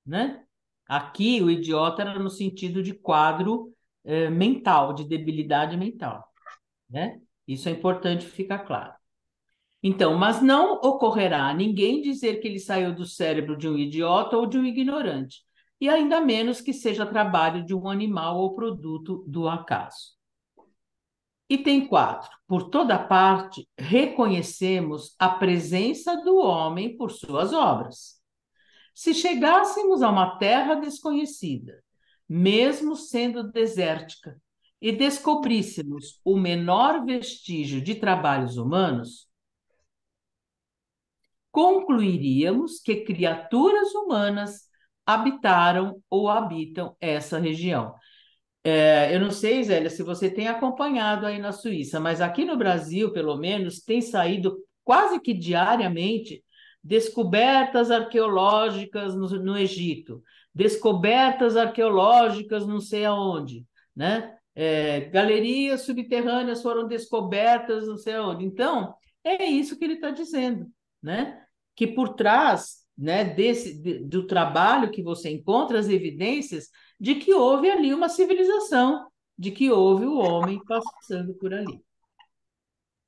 né? Aqui, o idiota era no sentido de quadro mental, de debilidade mental, né? Isso é importante ficar claro. Então, mas não ocorrerá ninguém dizer que ele saiu do cérebro de um idiota ou de um ignorante, e ainda menos que seja trabalho de um animal ou produto do acaso. Item 4. Por toda parte, reconhecemos a presença do homem por suas obras. Se chegássemos a uma terra desconhecida, mesmo sendo desértica, e descobríssemos o menor vestígio de trabalhos humanos, concluiríamos que criaturas humanas habitaram ou habitam essa região. Eu não sei, Zélia, se você tem acompanhado aí na Suíça, mas aqui no Brasil, pelo menos, tem saído quase que diariamente descobertas arqueológicas no Egito, descobertas arqueológicas não sei aonde, né? Galerias subterrâneas foram descobertas não sei aonde. Então, é isso que ele está dizendo, né? Que por trás, né, do trabalho que você encontra as evidências de que houve ali uma civilização, de que houve o homem passando por ali,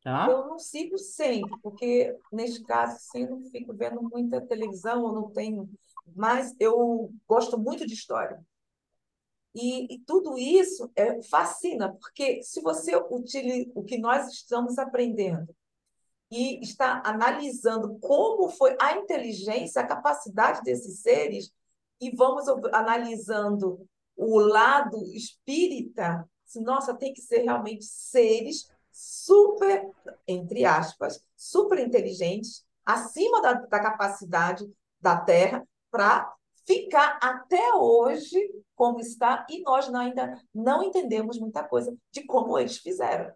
tá?
Eu não sigo sempre, porque neste caso, sim, eu não fico vendo muita televisão, eu não tenho, mas eu gosto muito de história. E tudo isso fascina, porque se você utiliza o que nós estamos aprendendo e está analisando como foi a inteligência, a capacidade desses seres, e vamos analisando o lado espírita, se, nossa, tem que ser realmente seres super, entre aspas, super inteligentes, acima da capacidade da Terra, para ficar até hoje como está, e nós ainda não entendemos muita coisa de como eles fizeram.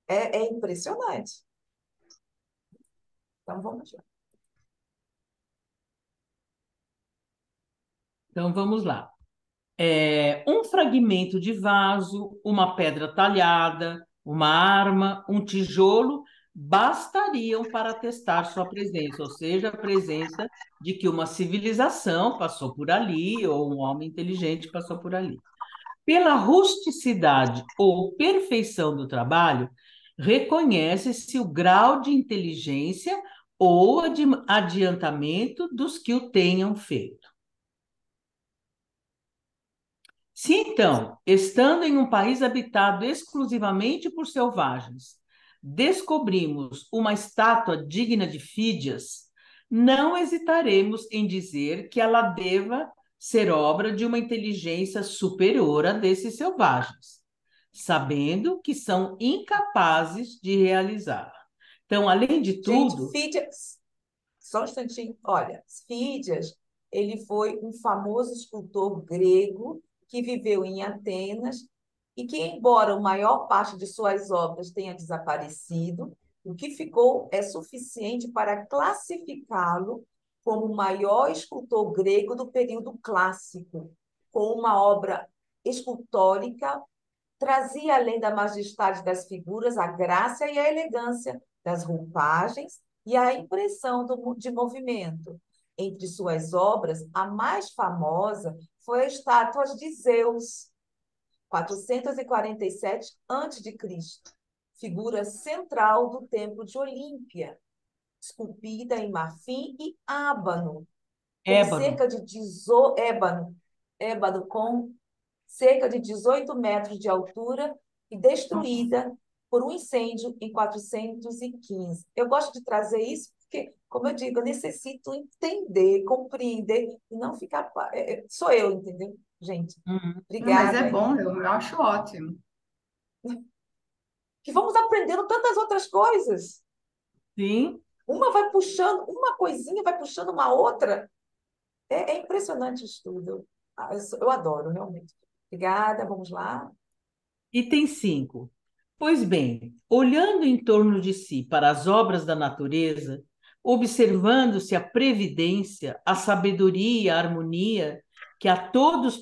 É impressionante. Então, vamos lá.
Então vamos lá. Um fragmento de vaso, uma pedra talhada, uma arma, um tijolo bastariam para atestar sua presença, ou seja, a presença de que uma civilização passou por ali ou um homem inteligente passou por ali. Pela rusticidade ou perfeição do trabalho, reconhece-se o grau de inteligência ou adiantamento dos que o tenham feito. Se então, estando em um país habitado exclusivamente por selvagens, descobrimos uma estátua digna de Fídias, não hesitaremos em dizer que ela deva ser obra de uma inteligência superior a desses selvagens, sabendo que são incapazes de realizá-la. Então, além de
Gente,
tudo,
Fídias, só um instantinho. Olha, Fídias, ele foi um famoso escultor grego que viveu em Atenas e que, embora a maior parte de suas obras tenha desaparecido, o que ficou é suficiente para classificá-lo como o maior escultor grego do período clássico, com uma obra escultórica trazia, além da majestade das figuras, a graça e a elegância das roupagens e a impressão de movimento. Entre suas obras, a mais famosa foi a estátua de Zeus, 447 a.C., figura central do Templo de Olímpia, esculpida em marfim e ábano, com
ébano.
cerca de 18, ébano com cerca de 18 metros de altura e destruída por um incêndio em 415. Eu gosto de trazer isso porque, como eu digo, eu necessito entender, compreender e não ficar. Sou eu, entendeu, gente?
Uhum.
Não, mas
Obrigada
é
aí.
bom, eu acho ótimo.
Que vamos aprendendo tantas outras coisas.
Sim.
Uma vai puxando, uma coisinha vai puxando uma outra. É impressionante o estudo. Eu adoro, realmente. Obrigada, vamos lá.
Item 5. Pois bem, olhando em torno de si para as obras da natureza, observando-se a previdência, a sabedoria, a harmonia que a todas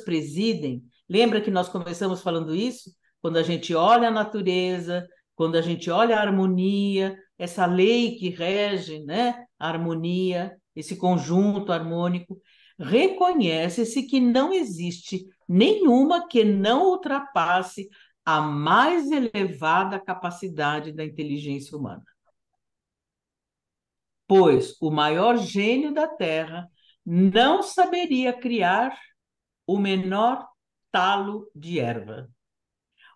presidem, lembra que nós começamos falando isso? Quando a gente olha a natureza, quando a gente olha a harmonia, essa lei que rege, né, a harmonia, esse conjunto harmônico, reconhece-se que não existe nenhuma que não ultrapasse a mais elevada capacidade da inteligência humana. Pois o maior gênio da Terra não saberia criar o menor talo de erva.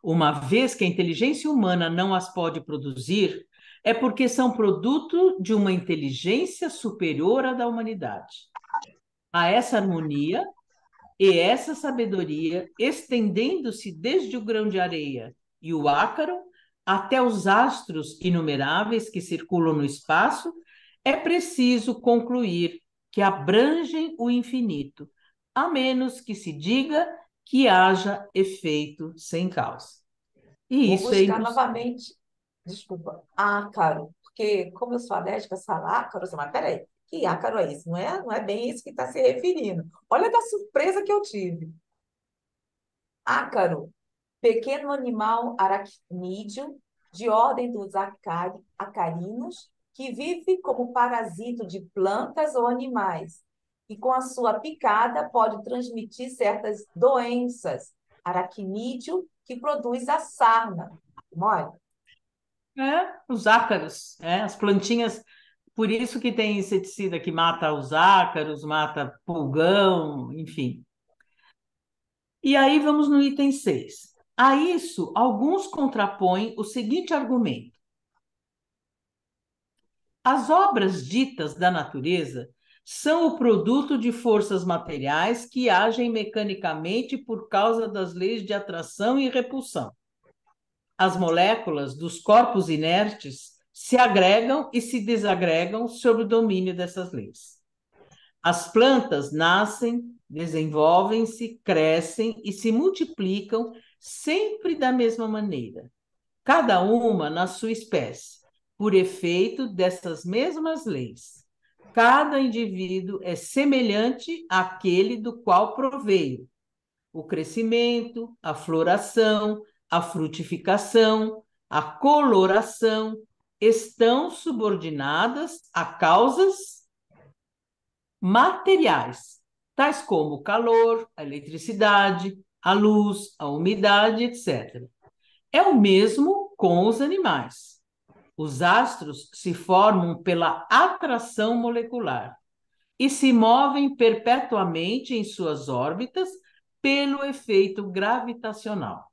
uma vez que a inteligência humana não as pode produzir, é porque são produto de uma inteligência superior à da humanidade. A essa harmonia e essa sabedoria, estendendo-se desde o grão de areia e o ácaro até os astros inumeráveis que circulam no espaço, é preciso concluir que abrangem o infinito, a menos que se diga que haja efeito sem causa. E
Vou
isso é
buscar
impossível.
novamente, desculpa, ácaro, porque como eu sou alérgica a falar ácaro, mas peraí, que ácaro é isso? Não é bem isso que está se referindo. Olha a surpresa que eu tive. Ácaro, pequeno animal aracnídeo de ordem dos acarinos, que vive como parasito de plantas ou animais, e com a sua picada pode transmitir certas doenças. Aracnídeo que produz a sarna. Olha,
Os ácaros, as plantinhas, por isso que tem inseticida que mata os ácaros, mata pulgão, enfim. E aí vamos no item 6. A isso, alguns contrapõem o seguinte argumento: as obras ditas da natureza são o produto de forças materiais que agem mecanicamente por causa das leis de atração e repulsão. As moléculas dos corpos inertes se agregam e se desagregam sob o domínio dessas leis. As plantas nascem, desenvolvem-se, crescem e se multiplicam sempre da mesma maneira, cada uma na sua espécie, por efeito dessas mesmas leis. Cada indivíduo é semelhante àquele do qual proveio. O crescimento, a floração, a frutificação, a coloração estão subordinadas a causas materiais, tais como o calor, a eletricidade, a luz, a umidade, etc. É o mesmo com os animais. Os astros se formam pela atração molecular e se movem perpetuamente em suas órbitas pelo efeito gravitacional.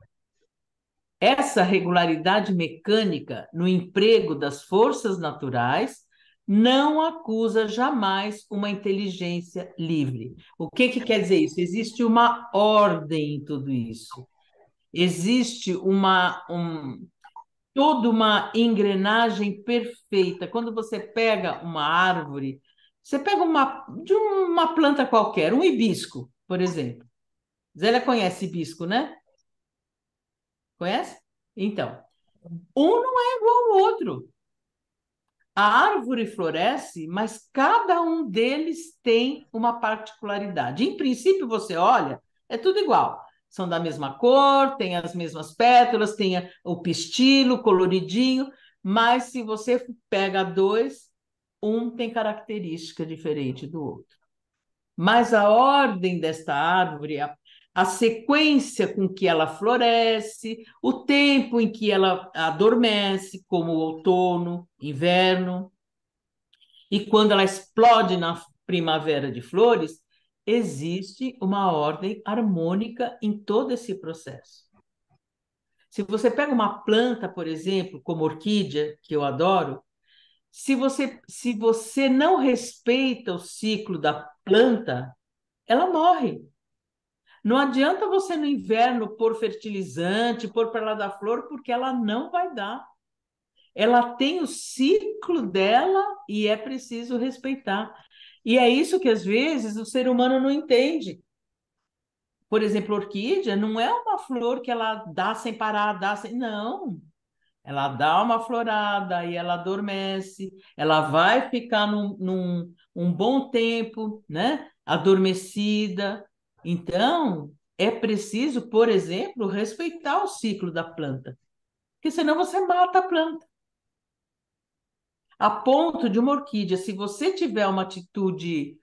Essa regularidade mecânica no emprego das forças naturais não acusa jamais uma inteligência livre. O que quer dizer isso? Existe uma ordem em tudo isso. Existe toda uma engrenagem perfeita. Quando você pega uma árvore, você pega de uma planta qualquer, um hibisco, por exemplo. Zélia conhece hibisco, né? Conhece? Então, um não é igual ao outro. A árvore floresce, mas cada um deles tem uma particularidade. Em princípio, você olha, é tudo igual. São da mesma cor, tem as mesmas pétalas, tem o pistilo coloridinho, mas se você pega dois, um tem característica diferente do outro. Mas a ordem desta árvore, a sequência com que ela floresce, o tempo em que ela adormece, como o outono, inverno, e quando ela explode na primavera de flores, existe uma ordem harmônica em todo esse processo. Se você pega uma planta, por exemplo, como orquídea, que eu adoro, se você não respeita o ciclo da planta, ela morre. Não adianta você no inverno pôr fertilizante, pôr para lá da flor, porque ela não vai dar. Ela tem o ciclo dela e é preciso respeitar. E é isso que às vezes o ser humano não entende. Por exemplo, a orquídea não é uma flor que ela dá sem parar, dá sem. Não. Ela dá uma florada e ela adormece, ela vai ficar um bom tempo, né? Adormecida. Então, é preciso, por exemplo, respeitar o ciclo da planta, porque senão você mata a planta. A ponto de uma orquídea, se você tiver uma atitude,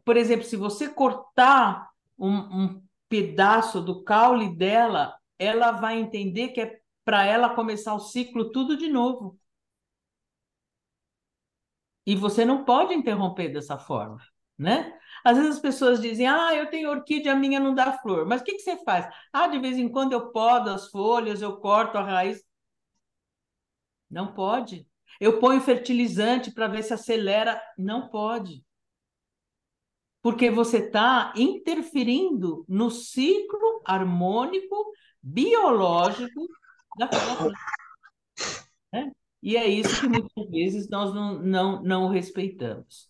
por exemplo, se você cortar um pedaço do caule dela, ela vai entender que é para ela começar o ciclo tudo de novo. E você não pode interromper dessa forma. né? Às vezes as pessoas dizem, eu tenho orquídea, a minha não dá flor. Mas o que que você faz? De vez em quando eu podo as folhas, eu corto a raiz. Não pode. Eu ponho fertilizante para ver se acelera. Não pode. Porque você está interferindo no ciclo harmônico biológico daquela planta, né? E é isso que muitas vezes nós não respeitamos.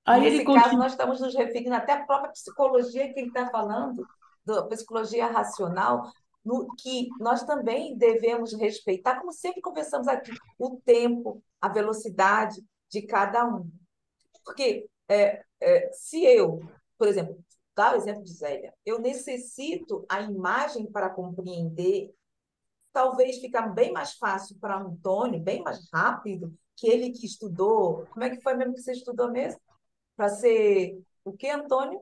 Aí ele
Nesse caso,
continua.
nós estamos nos referindo até à própria psicologia que ele está falando, da psicologia racional, no que nós também devemos respeitar, como sempre conversamos aqui, o tempo, a velocidade de cada um. Porque se eu, por exemplo, dar o exemplo de Zélia, eu necessito a imagem para compreender, talvez fica bem mais fácil para Antônio, bem mais rápido, que ele que estudou. Como é que foi mesmo que você estudou mesmo? Para ser o que, Antônio?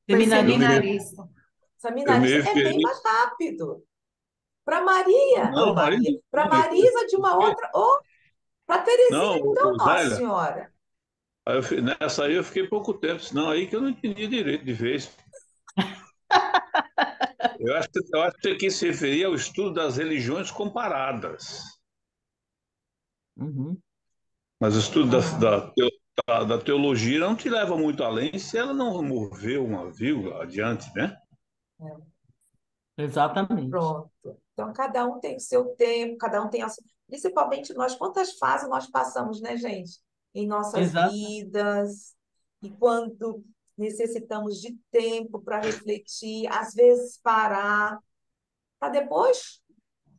Foi
Seminarista.
seminarista.
Eu
Seminarista
me
é bem
referi.
mais rápido. Para Maria,
Não,
ou Maria,
Marisa,
para Marisa de uma outra, ou para
não,
Terezinha, então, Nossa
Zélia.
Senhora.
Nessa aí eu fiquei pouco tempo, senão aí que eu não entendi direito de vez. Eu acho que você quis se referir ao estudo das religiões comparadas.
Uhum.
Mas o estudo
Ah,
da teologia não te leva muito além se ela não moveu uma vírgula adiante, né?
Exatamente.
pronto. Então, cada um tem o seu tempo, cada um tem a sua... Principalmente nós, quantas fases nós passamos, né, gente? Em nossas
Exato.
vidas. E quando necessitamos de tempo para refletir, às vezes parar, para depois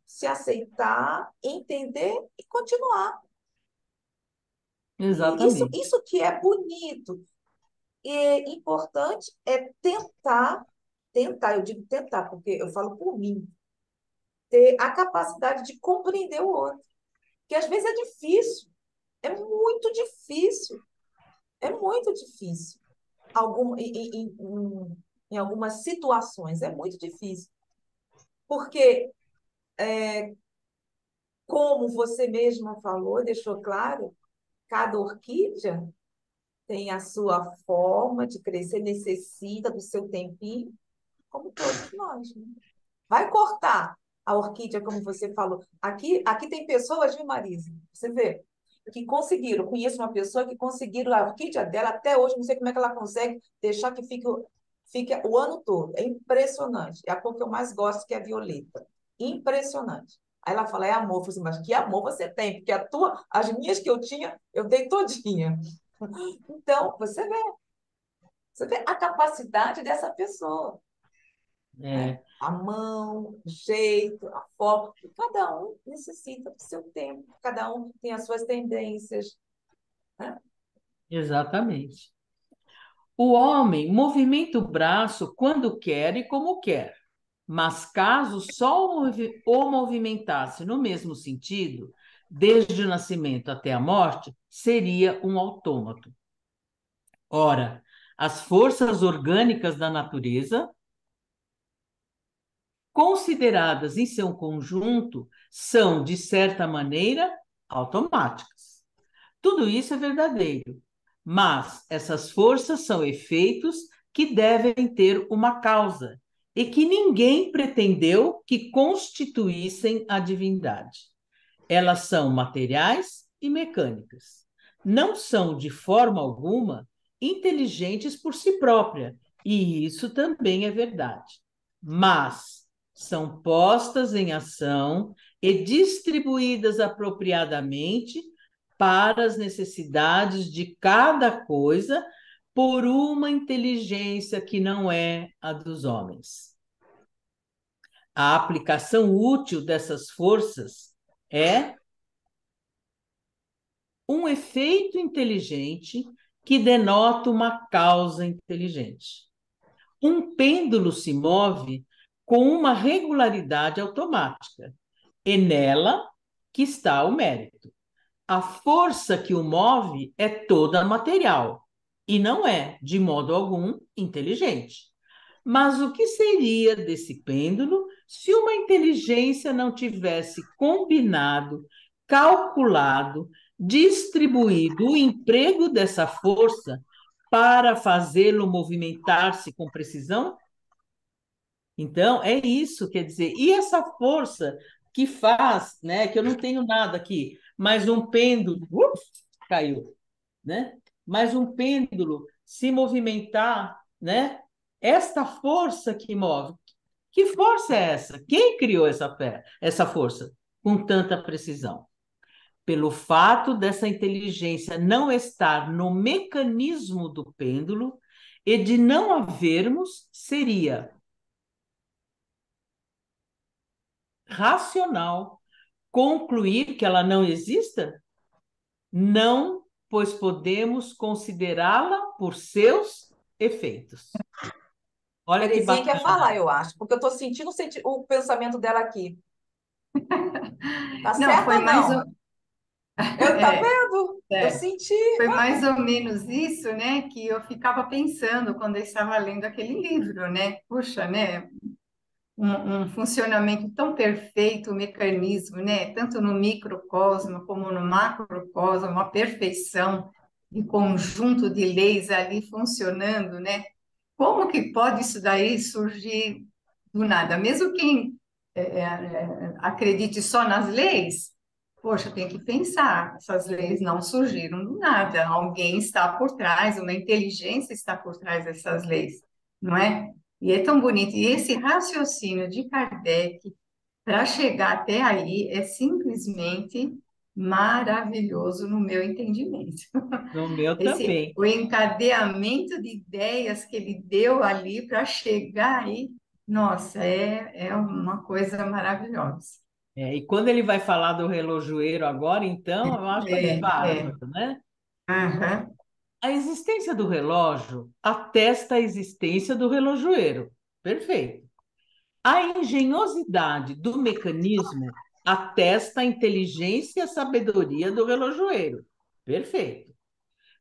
se aceitar, entender e continuar. E
Exatamente.
isso que é bonito e importante é tentar, eu digo tentar, porque eu falo por mim, ter a capacidade de compreender o outro. Que às vezes é difícil, é muito difícil, é muito difícil. Em algumas situações, é muito difícil. Porque, como você mesma falou, deixou claro, cada orquídea tem a sua forma de crescer, necessita do seu tempinho, como todos nós, né? Vai cortar a orquídea, como você falou. Aqui tem pessoas, viu, Marisa? Você vê, que conseguiram. Conheço uma pessoa que conseguiram a orquídea dela até hoje, não sei como é que ela consegue deixar que fique o ano todo. É impressionante. É a cor que eu mais gosto, que é a violeta. Impressionante. Aí ela fala, é amor. Eu falei assim, mas que amor você tem? Porque as minhas que eu tinha, eu dei todinha. Então, você vê a capacidade dessa pessoa, né?
É,
A mão, o jeito, a forma. E cada um necessita do seu tempo, cada um tem as suas tendências, né?
exatamente. O homem movimenta o braço quando quer e como quer, mas caso só o movimentasse no mesmo sentido, desde o nascimento até a morte, seria um autômato. Ora, as forças orgânicas da natureza, consideradas em seu conjunto, são, de certa maneira, automáticas. Tudo isso é verdadeiro, mas essas forças são efeitos que devem ter uma causa e que ninguém pretendeu que constituíssem a divindade. Elas são materiais e mecânicas. Não são, de forma alguma, inteligentes por si própria, e isso também é verdade. Mas são postas em ação e distribuídas apropriadamente para as necessidades de cada coisa por uma inteligência que não é a dos homens. A aplicação útil dessas forças é um efeito inteligente que denota uma causa inteligente. Um pêndulo se move com uma regularidade automática, e nela que está o mérito. A força que o move é toda material e não é, de modo algum, inteligente. Mas o que seria desse pêndulo se uma inteligência não tivesse combinado, calculado, distribuído o emprego dessa força para fazê-lo movimentar-se com precisão? Então, é isso, quer dizer, e essa força que faz, né, que eu não tenho nada aqui, mas um pêndulo, caiu, né? Mas um pêndulo se movimentar, né? Esta força que move. Que força é essa? Quem criou essa força com tanta precisão? Pelo fato dessa inteligência não estar no mecanismo do pêndulo e de não havermos, seria racional concluir que ela não exista? Não, pois podemos considerá-la por seus efeitos. Olha que
Terezinha quer
bacana.
falar, eu acho, porque eu estou sentindo o pensamento dela aqui. Tá
Não,
certo
foi
ou
mais,
não? Tá
é,
vendo? Eu
é,
senti.
foi mais ou menos isso, né, que eu ficava pensando quando eu estava lendo aquele livro, né? Puxa, né? Um funcionamento tão perfeito, o mecanismo, né? Tanto no microcosmo como no macrocosmo, uma perfeição de conjunto de leis ali funcionando, né? Como que pode isso daí surgir do nada? Mesmo quem acredite só nas leis, poxa, tem que pensar, essas leis não surgiram do nada, alguém está por trás, uma inteligência está por trás dessas leis, não é? E é tão bonito. E esse raciocínio de Kardec para chegar até aí é simplesmente maravilhoso no meu entendimento.
No meu também.
O encadeamento de ideias que ele deu ali para chegar aí, nossa, é uma coisa maravilhosa.
E quando ele vai falar do relojoeiro agora, então, eu acho
É.
bárbaro, né?
Aham.
A existência do relógio atesta a existência do relojoeiro. Perfeito. A engenhosidade do mecanismo atesta a inteligência e a sabedoria do relojoeiro. Perfeito.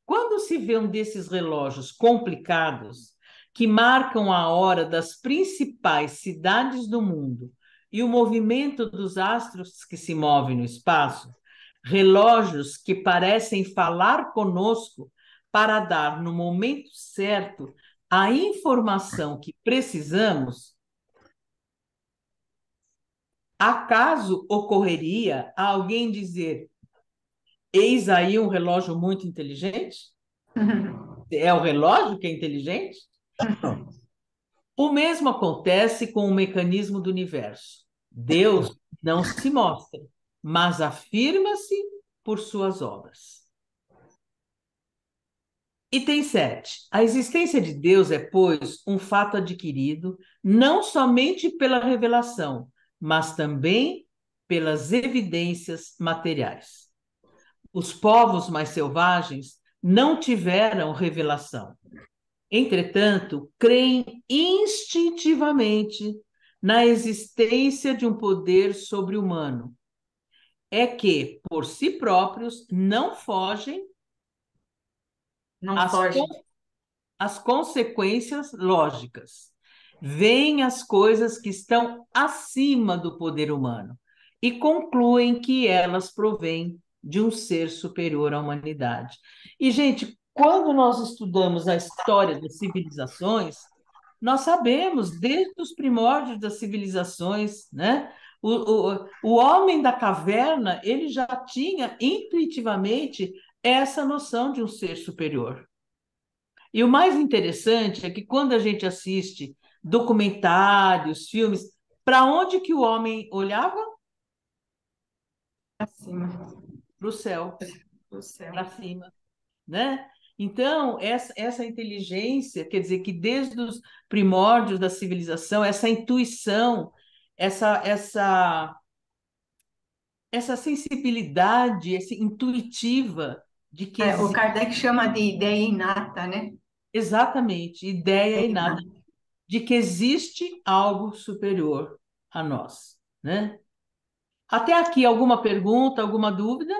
Quando se vê um desses relógios complicados, que marcam a hora das principais cidades do mundo e o movimento dos astros que se movem no espaço, relógios que parecem falar conosco para dar no momento certo a informação que precisamos, acaso ocorreria a alguém dizer: eis aí um relógio muito inteligente? É o relógio que é inteligente? O mesmo acontece com o mecanismo do universo. Deus não se mostra, mas afirma-se por suas obras. Item 7. A existência de Deus é, pois, um fato adquirido não somente pela revelação, mas também pelas evidências materiais. Os povos mais selvagens não tiveram revelação. Entretanto, creem instintivamente na existência de um poder sobre-humano. É que, por si próprios, não fogem
Não
às,
foge.
às consequências lógicas. Veem as coisas que estão acima do poder humano e concluem que elas provêm de um ser superior à humanidade. E, gente, quando nós estudamos a história das civilizações, nós sabemos, desde os primórdios das civilizações, né? O homem da caverna, ele já tinha intuitivamente essa noção de um ser superior. E o mais interessante é que quando a gente assiste documentários, filmes, para onde que o homem olhava?
Acima
Para o céu,
do céu.
para cima, né? Então, essa inteligência, quer dizer, que desde os primórdios da civilização, essa intuição, essa, essa, essa sensibilidade, essa intuitiva de que
O
existe
Kardec chama de ideia inata, né?
exatamente ideia
Ideia
e nada
inata.
de que existe algo superior a nós, né? Até aqui, alguma pergunta, alguma dúvida?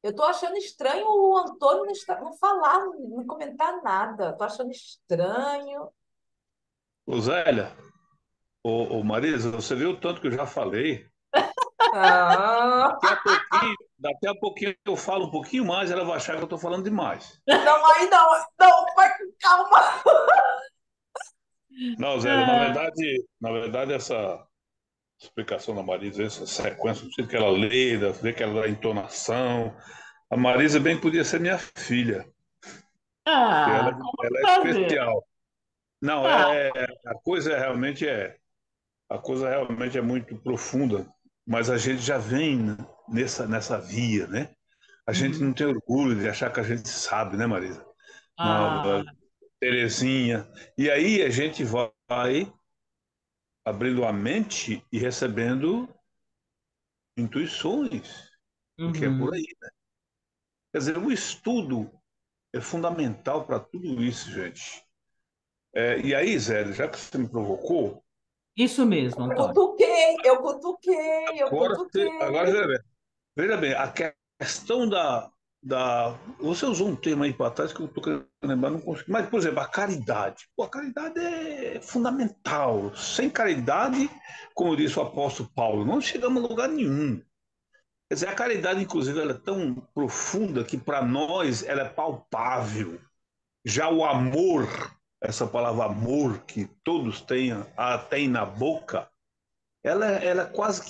Eu estou achando estranho o Antônio não falar, não comentar nada. Estou achando estranho.
Ô, Zélia, Marisa, você viu o tanto que eu já falei?
Ah,
Daqui a pouquinho, daqui a pouquinho eu falo um pouquinho mais, ela vai achar que eu estou falando demais.
Não, aí não, não, vai com calma.
Não, Zélia,
Ah,
na verdade, essa explicação da Marisa, essa sequência, o jeito que ela lê, ver que ela dá entonação. A Marisa bem podia ser minha filha, porque
como
ela é
prazer.
especial. Não,
Ah,
a coisa realmente a coisa realmente é muito profunda, mas a gente já vem nessa via, né? A gente
uhum.
não tem orgulho de achar que a gente sabe, né, Marisa?
Ah,
Não, Terezinha. E aí a gente vai abrindo a mente e recebendo intuições, porque é por
uhum.
aí. Quer dizer, o estudo é fundamental para tudo isso, gente. E aí, Zé, já que você me provocou,
Isso mesmo,
Eu
Antônio.
cutuquei, eu cutuquei, eu
agora
cutuquei.
veja bem, a questão da. Você usou um termo aí para trás que eu estou querendo lembrar, não consigo. Mas, por exemplo, a caridade. Pô, a caridade é fundamental. Sem caridade, como disse o apóstolo Paulo, não chegamos a lugar nenhum. Quer dizer, a caridade, inclusive, ela é tão profunda que para nós ela é palpável. Já o amor, essa palavra amor que todos têm na boca, ela é quase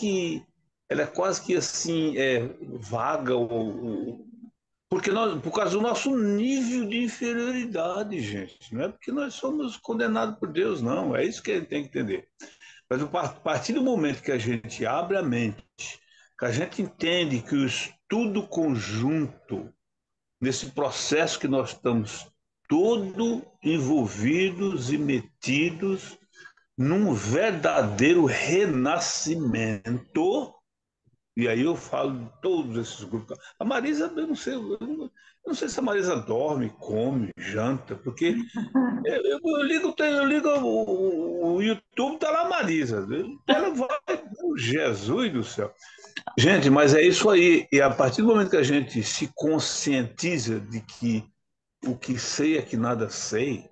que assim vaga porque por causa do nosso nível de inferioridade, gente. Não é porque nós somos condenados por Deus, não. É isso que a gente tem que entender. Mas a partir do momento que a gente abre a mente, que a gente entende que o estudo conjunto, nesse processo que nós estamos todo envolvidos e metidos num verdadeiro renascimento. E aí eu falo de todos esses grupos. A Marisa, eu não sei se a Marisa dorme, come, janta, porque eu ligo o YouTube, tá lá a Marisa. Ela vai, Jesus do céu. Gente, mas é isso aí. E a partir do momento que a gente se conscientiza de que o que sei é que nada sei,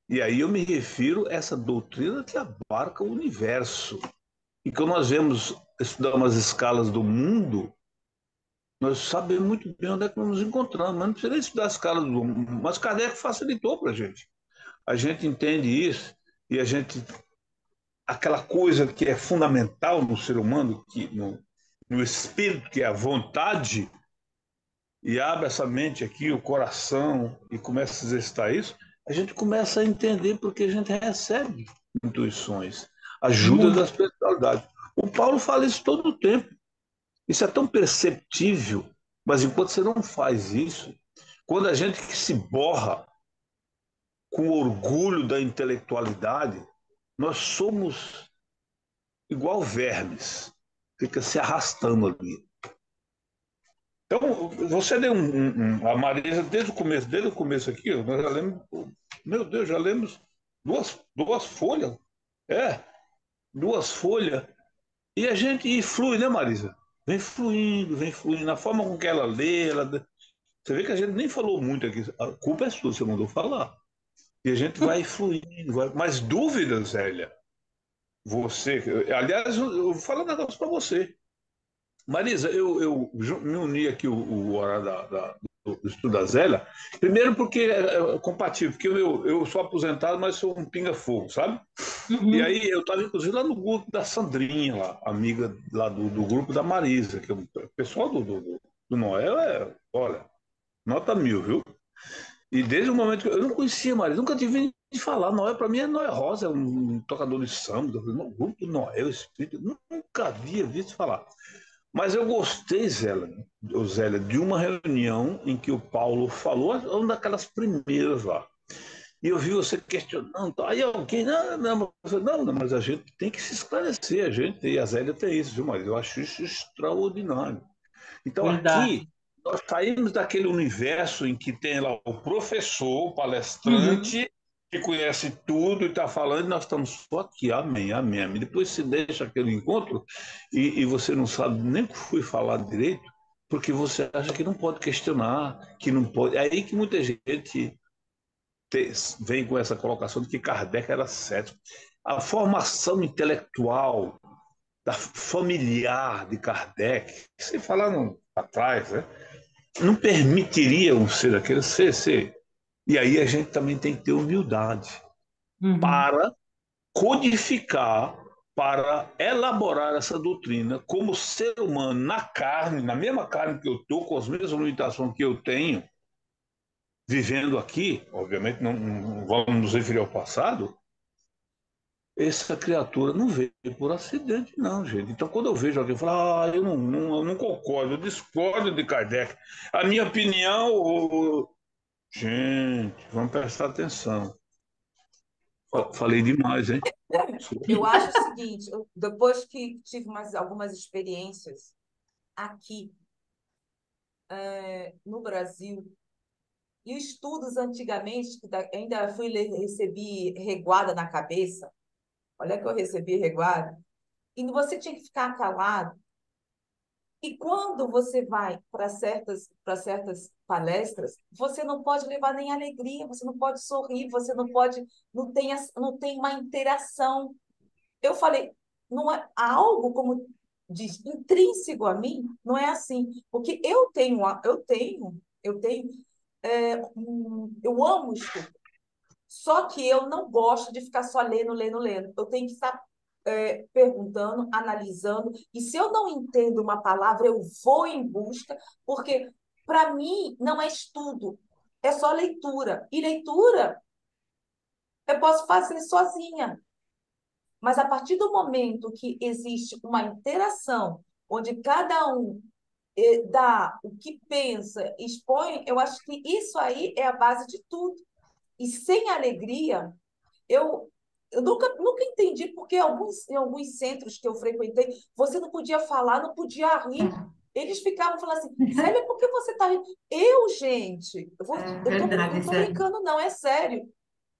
e aí eu me refiro a essa doutrina que abarca o universo. E quando nós vemos estudar umas escalas do mundo, nós sabemos muito bem onde é que nós nos encontramos, mas não precisa nem estudar as escalas do mundo. Mas Kardec facilitou para a gente. A gente entende isso e a gente. Aquela coisa que é fundamental no ser humano, no espírito, que é a vontade, e abre essa mente aqui, o coração, e começa a exercitar isso, a gente começa a entender porque a gente recebe intuições, ajuda
Muito.
das personalidades. O Paulo fala isso todo o tempo. Isso é tão perceptível, mas enquanto você não faz isso, quando a gente se borra com o orgulho da intelectualidade, nós somos igual vermes, fica se arrastando ali. Então, você deu a Marisa desde o começo aqui, nós já lemos, meu Deus, já lemos duas folhas. É, duas folhas. E a gente flui, né, Marisa? Vem fluindo, vem fluindo. Na forma com que ela lê, você vê que a gente nem falou muito aqui. A culpa é sua, você mandou falar. E a gente vai fluindo. Mas dúvidas, Zélia, você. Aliás, eu vou falar um negócio para você. Marisa, eu me uni aqui o horário do estudo da Zélia, primeiro porque é compatível, porque eu sou aposentado, mas sou um pinga-fogo, sabe? E
Uhum.
aí eu estava, inclusive, lá no grupo da Sandrinha, lá, amiga lá do grupo da Marisa, que o pessoal do Noel olha, nota 1000, viu? E desde o momento que eu não conhecia a Marisa, nunca tive nem de falar. Noel, para mim, é Noel Rosa, é um tocador de samba. Eu falei, não, grupo do Noel, Espírito, nunca havia visto falar. Mas eu gostei, Zélia, de uma reunião em que o Paulo falou, uma daquelas primeiras lá. E eu vi você questionando, tá? Aí alguém, não, mas a gente tem que se esclarecer, a gente, e a Zélia tem isso, viu, mas eu acho isso extraordinário. Então aqui,
Verdade.
nós saímos daquele universo em que tem lá o professor, o
Uhum.
palestrante, que conhece tudo e está falando, e nós estamos só aqui, amém, amém, amém. Depois se deixa aquele encontro e você não sabe nem o que foi falar direito, porque você acha que não pode questionar, que não pode. É aí que muita gente vem com essa colocação de que Kardec era cético. A formação intelectual familiar de Kardec, sem falar atrás, né? Não permitiria um ser daquele ser. E aí a gente também tem que ter humildade para codificar, para elaborar essa doutrina como ser humano na carne, na mesma carne que eu estou, com as mesmas limitações que eu tenho, vivendo aqui, obviamente não vamos nos referir ao passado, essa criatura não veio por acidente, não, gente. Então, quando eu vejo alguém falar, eu não concordo, eu discordo de Kardec, a minha opinião. Gente, vamos prestar atenção. Falei demais, hein?
Eu acho o seguinte, depois que tive algumas experiências aqui no Brasil, e estudos antigamente, que ainda recebi reguada na cabeça, olha que eu recebi reguada, e você tinha que ficar calado. E quando você vai para certas palestras, você não pode levar nem alegria, você não pode sorrir, você não pode, não tem uma interação. Eu falei, não é algo como diz, intrínseco a mim, não é assim, porque eu amo estudo. Só que eu não gosto de ficar só lendo, lendo, lendo. Eu tenho que estar perguntando, analisando. E se eu não entendo uma palavra, eu vou em busca, porque para mim não é estudo, é só leitura. E leitura eu posso fazer sozinha. Mas a partir do momento que existe uma interação, onde cada um dá o que pensa, expõe, eu acho que isso aí é a base de tudo. E sem alegria, eu nunca entendi porque em alguns centros que eu frequentei, você não podia falar, não podia rir. Eles ficavam falando assim, Zélia, por que você está rindo? Gente,
É
eu
verdade,
não tô
Zé.
brincando, não, é sério.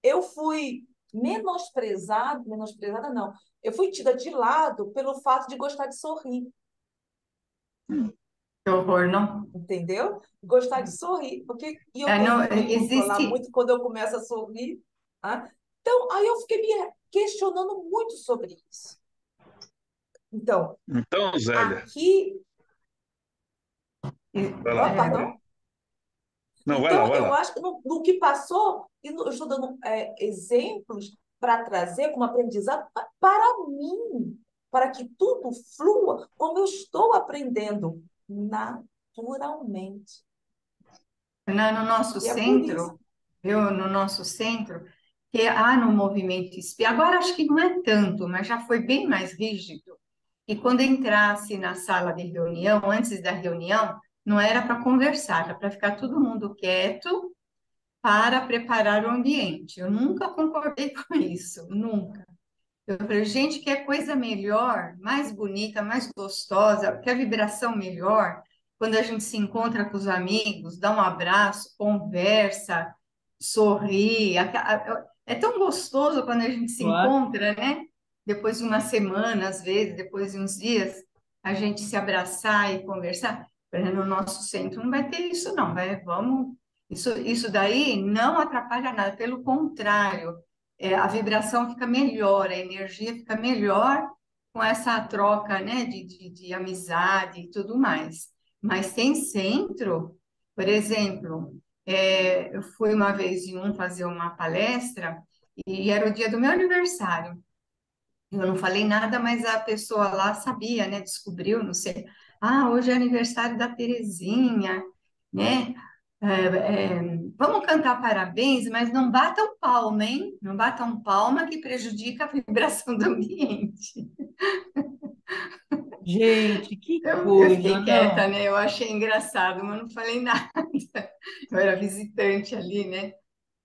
Eu fui menosprezada não, eu fui tida de lado pelo fato de gostar de sorrir,
Que horror, não?
entendeu? Gostar de sorrir, e eu
É, não,
tento me controlar
existe.
muito quando eu começo a sorrir. Ah. Então, aí eu fiquei me questionando muito sobre isso. Então,
Então, Zélia,
aqui.
vai lá.
Pardon?
Não, vai lá,
Então,
vai
eu
lá.
acho que no que passou, eu estou dando exemplos para trazer como aprendizado para mim, para que tudo flua como eu estou aprendendo naturalmente.
No nosso
E é por isso.
centro, no nosso centro, que há no movimento espírita, agora acho que não é tanto, mas já foi bem mais rígido. E quando entrasse na sala de reunião, antes da reunião, não era para conversar, era para ficar todo mundo quieto para preparar o ambiente. Eu nunca concordei com isso, nunca. Eu falei, gente, que é coisa melhor, mais bonita, mais gostosa, que a vibração melhor, quando a gente se encontra com os amigos, dá um abraço, conversa, sorri. É tão gostoso quando a gente se
Claro.
encontra, né? Depois de uma semana, às vezes, depois de uns dias, a gente se abraçar e conversar. No nosso centro não vai ter isso, não. Vamos. Isso daí não atrapalha nada, pelo contrário, a vibração fica melhor, a energia fica melhor com essa troca, né, de amizade e tudo mais. Mas tem centro, por exemplo, eu fui uma vez em fazer uma palestra e era o dia do meu aniversário. Eu não falei nada, mas a pessoa lá sabia, né, descobriu, não sei. Ah, hoje é aniversário da Terezinha, né? Vamos cantar parabéns, mas não batam palma, hein? Não batam palma que prejudica a vibração do ambiente.
Gente, que
Eu
coisa,
fiquei quieta,
não?
né? Eu achei engraçado, mas não falei nada. Eu era visitante ali, né?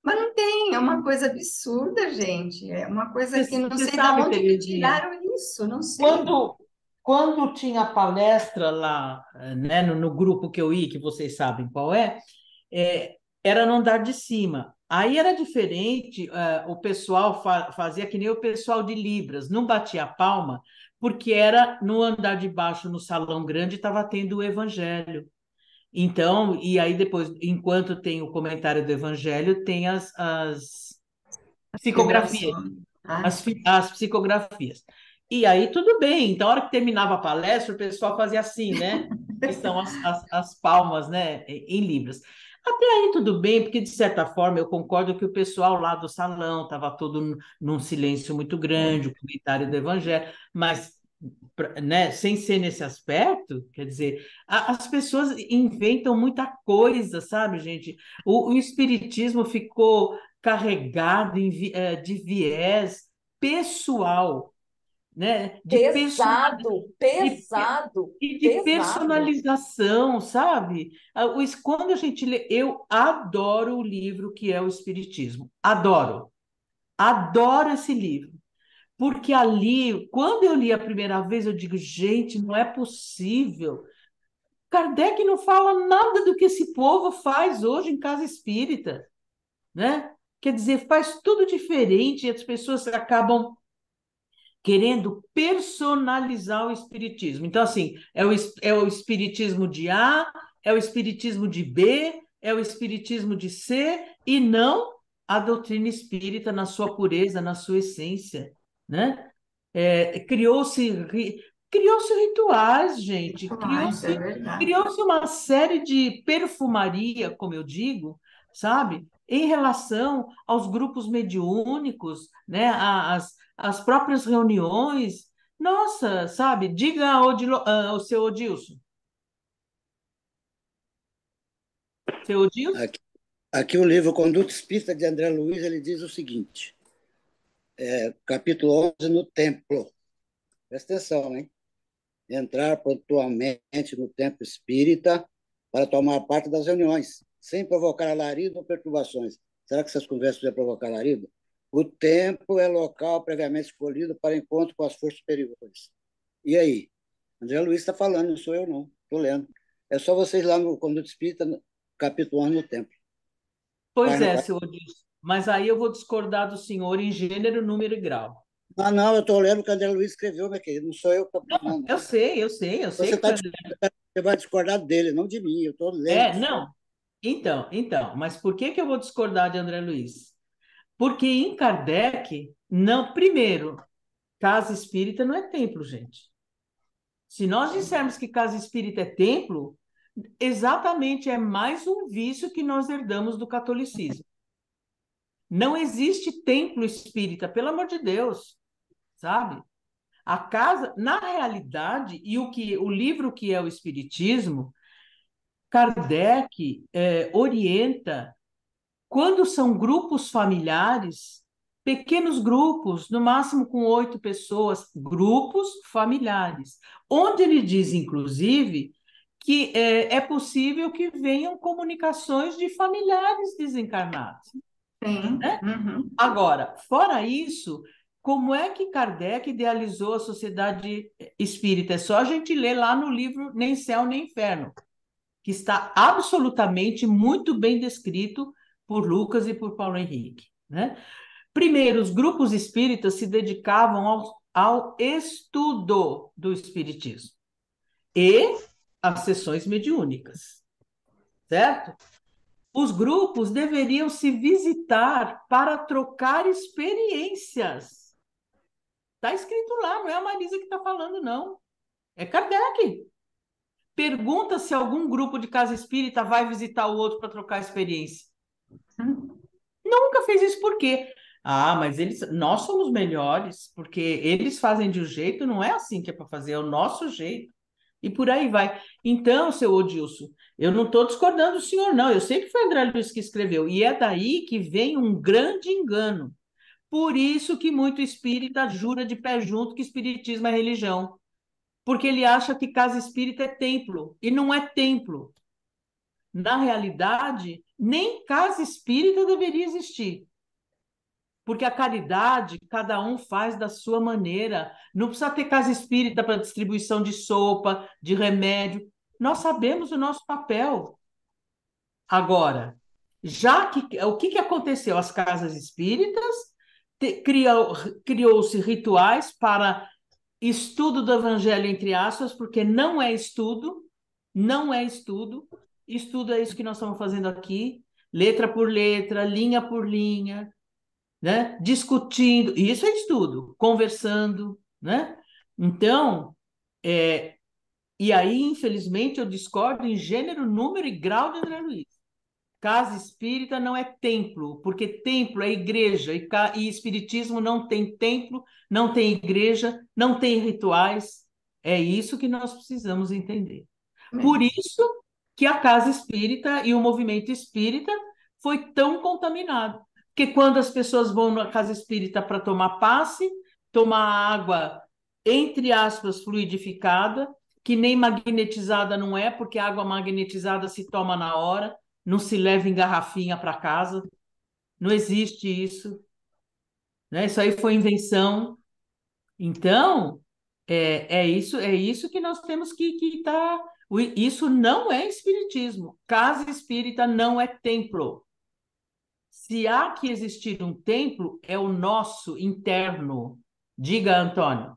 Mas não tem, é uma coisa absurda, gente. É uma coisa que não
Você
sei de
sabe,
onde que
Terezinha,
tiraram isso, não sei.
quando, quando tinha palestra lá, né, no grupo que eu ia, que vocês sabem qual era no andar de cima. Aí era diferente, o pessoal fazia que nem o pessoal de Libras, não batia palma, porque era no andar de baixo, no salão grande, estava tendo o evangelho. Então, e aí depois, enquanto tem o comentário do evangelho, tem as psicografias,
Vibrações. Ah,
as psicografias. E aí tudo bem. Então, a hora que terminava a palestra, o pessoal fazia assim, né? Que são as palmas, né? Em libras. Até aí tudo bem, porque de certa forma eu concordo que o pessoal lá do salão estava todo num silêncio muito grande, o comentário do evangelho, mas né, sem ser nesse aspecto, quer dizer, as pessoas inventam muita coisa, sabe, gente? O espiritismo ficou carregado de viés pessoal, né?
Pesado,
De,
pesado,
e de
pesado.
personalização, sabe? Quando a gente lê, eu adoro o livro que é o Espiritismo, adoro, adoro esse livro. Porque ali, quando eu li a primeira vez, eu digo, gente, não é possível. Kardec não fala nada do que esse povo faz hoje em casa espírita, né? Quer dizer, faz tudo diferente e as pessoas acabam querendo personalizar o espiritismo. Então, assim, é o espiritismo de A, é o espiritismo de B, é o espiritismo de C, e não a doutrina espírita na sua pureza, na sua essência, né? É, criou-se rituais, gente,
Mas é verdade.
criou-se uma série de perfumaria, como eu digo, sabe, em relação aos grupos mediúnicos, né, as próprias reuniões. Nossa, sabe, diga, o seu Odilson. Seu Odilson?
Aqui, aqui o livro Conduta Espírita de André Luiz, ele diz o seguinte, capítulo 11, no templo. Presta atenção, hein? Entrar pontualmente no templo espírita para tomar parte das reuniões, sem provocar alarido ou perturbações. Será que essas conversas vão provocar alarido? O templo é local previamente escolhido para encontro com as forças superiores. E aí? André Luiz está falando, não sou eu, não. Estou lendo. É só vocês lá no Conduta Espírita, capítulo 11, no templo.
Pois
Página
é, seu Odilson. Mas aí eu vou discordar do senhor em gênero, número e grau.
Ah, não, eu estou lendo o que o André Luiz escreveu, meu querido. Não sou eu que estou
Não,
falando.
eu sei
Você,
que foi.
você vai discordar dele, não de mim. Eu estou lendo só.
Não. Então, mas por que eu vou discordar de André Luiz? Porque em Kardec, não, primeiro, casa espírita não é templo, gente. Se nós dissermos que casa espírita é templo, exatamente é mais um vício que nós herdamos do catolicismo. Não existe templo espírita, pelo amor de Deus, sabe? A casa, na realidade, e o livro que é o Espiritismo, Kardec orienta quando são grupos familiares, pequenos grupos, no máximo com 8 pessoas, grupos familiares, onde ele diz, inclusive, que é possível que venham comunicações de familiares desencarnados,
Sim.
né?
Uhum.
Agora, fora isso, como é que Kardec idealizou a sociedade espírita? É só a gente ler lá no livro Nem Céu nem Inferno, que está absolutamente muito bem descrito por Lucas e por Paulo Henrique, né? Primeiro, os grupos espíritas se dedicavam ao estudo do espiritismo e às sessões mediúnicas, certo? Os grupos deveriam se visitar para trocar experiências. Está escrito lá, não é a Marisa que está falando, não. É Kardec. Pergunta se algum grupo de casa espírita vai visitar o outro para trocar experiência. Nunca fez isso por quê? Ah, mas nós somos melhores, porque eles fazem de um jeito, não é assim que é para fazer, é o nosso jeito. E por aí vai. Então, seu Odilson, eu não estou discordando do senhor, não. Eu sei que foi André Luiz que escreveu. E é daí que vem um grande engano. Por isso que muito espírita jura de pé junto que espiritismo é religião. Porque ele acha que casa espírita é templo. E não é templo. Na realidade, nem casa espírita deveria existir. Porque a caridade, cada um faz da sua maneira. Não precisa ter casa espírita para distribuição de sopa, de remédio. Nós sabemos o nosso papel. Agora, já que o que aconteceu? As casas espíritas criou-se rituais para estudo do evangelho, entre aspas, porque não é estudo, não é estudo. Estudo é isso que nós estamos fazendo aqui, letra por letra, linha por linha, né? Discutindo, isso é estudo, conversando, né? Então, e aí, infelizmente, eu discordo em gênero, número e grau de André Luiz. Casa espírita não é templo, porque templo é igreja, e espiritismo não tem templo, não tem igreja, não tem rituais. É isso que nós precisamos entender. Por isso que a casa espírita e o movimento espírita foi tão contaminado. Porque quando as pessoas vão na casa espírita para tomar passe, tomar água, entre aspas, fluidificada, que nem magnetizada não é, porque a água magnetizada se toma na hora, não se leva em garrafinha para casa, não existe isso, né? Isso aí foi invenção. Então, é isso que nós temos que estar. Isso não é espiritismo. Casa espírita não é templo. Se há que existir um templo, é o nosso interno. Diga, Antônio.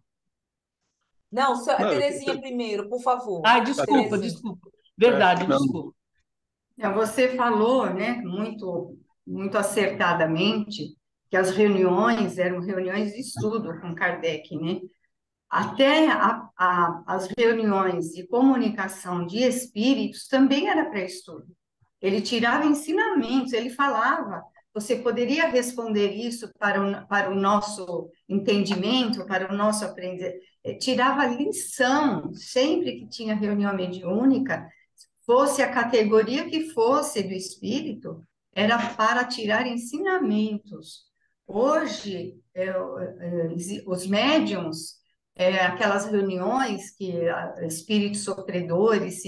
Não, a
Não,
Terezinha primeiro, por favor.
Ai, desculpa,
Terezinha.
desculpa. Verdade,
não,
desculpa.
Você falou, né, muito acertadamente, que as reuniões eram reuniões de estudo com Kardec, né? Até as reuniões de comunicação de espíritos também era para estudo. Ele tirava ensinamentos, ele falava, você poderia responder isso para o nosso entendimento, para o nosso aprendizado. Tirava lição, sempre que tinha reunião mediúnica, fosse a categoria que fosse do espírito, era para tirar ensinamentos. Hoje, os médiums, aquelas reuniões que espíritos sofredores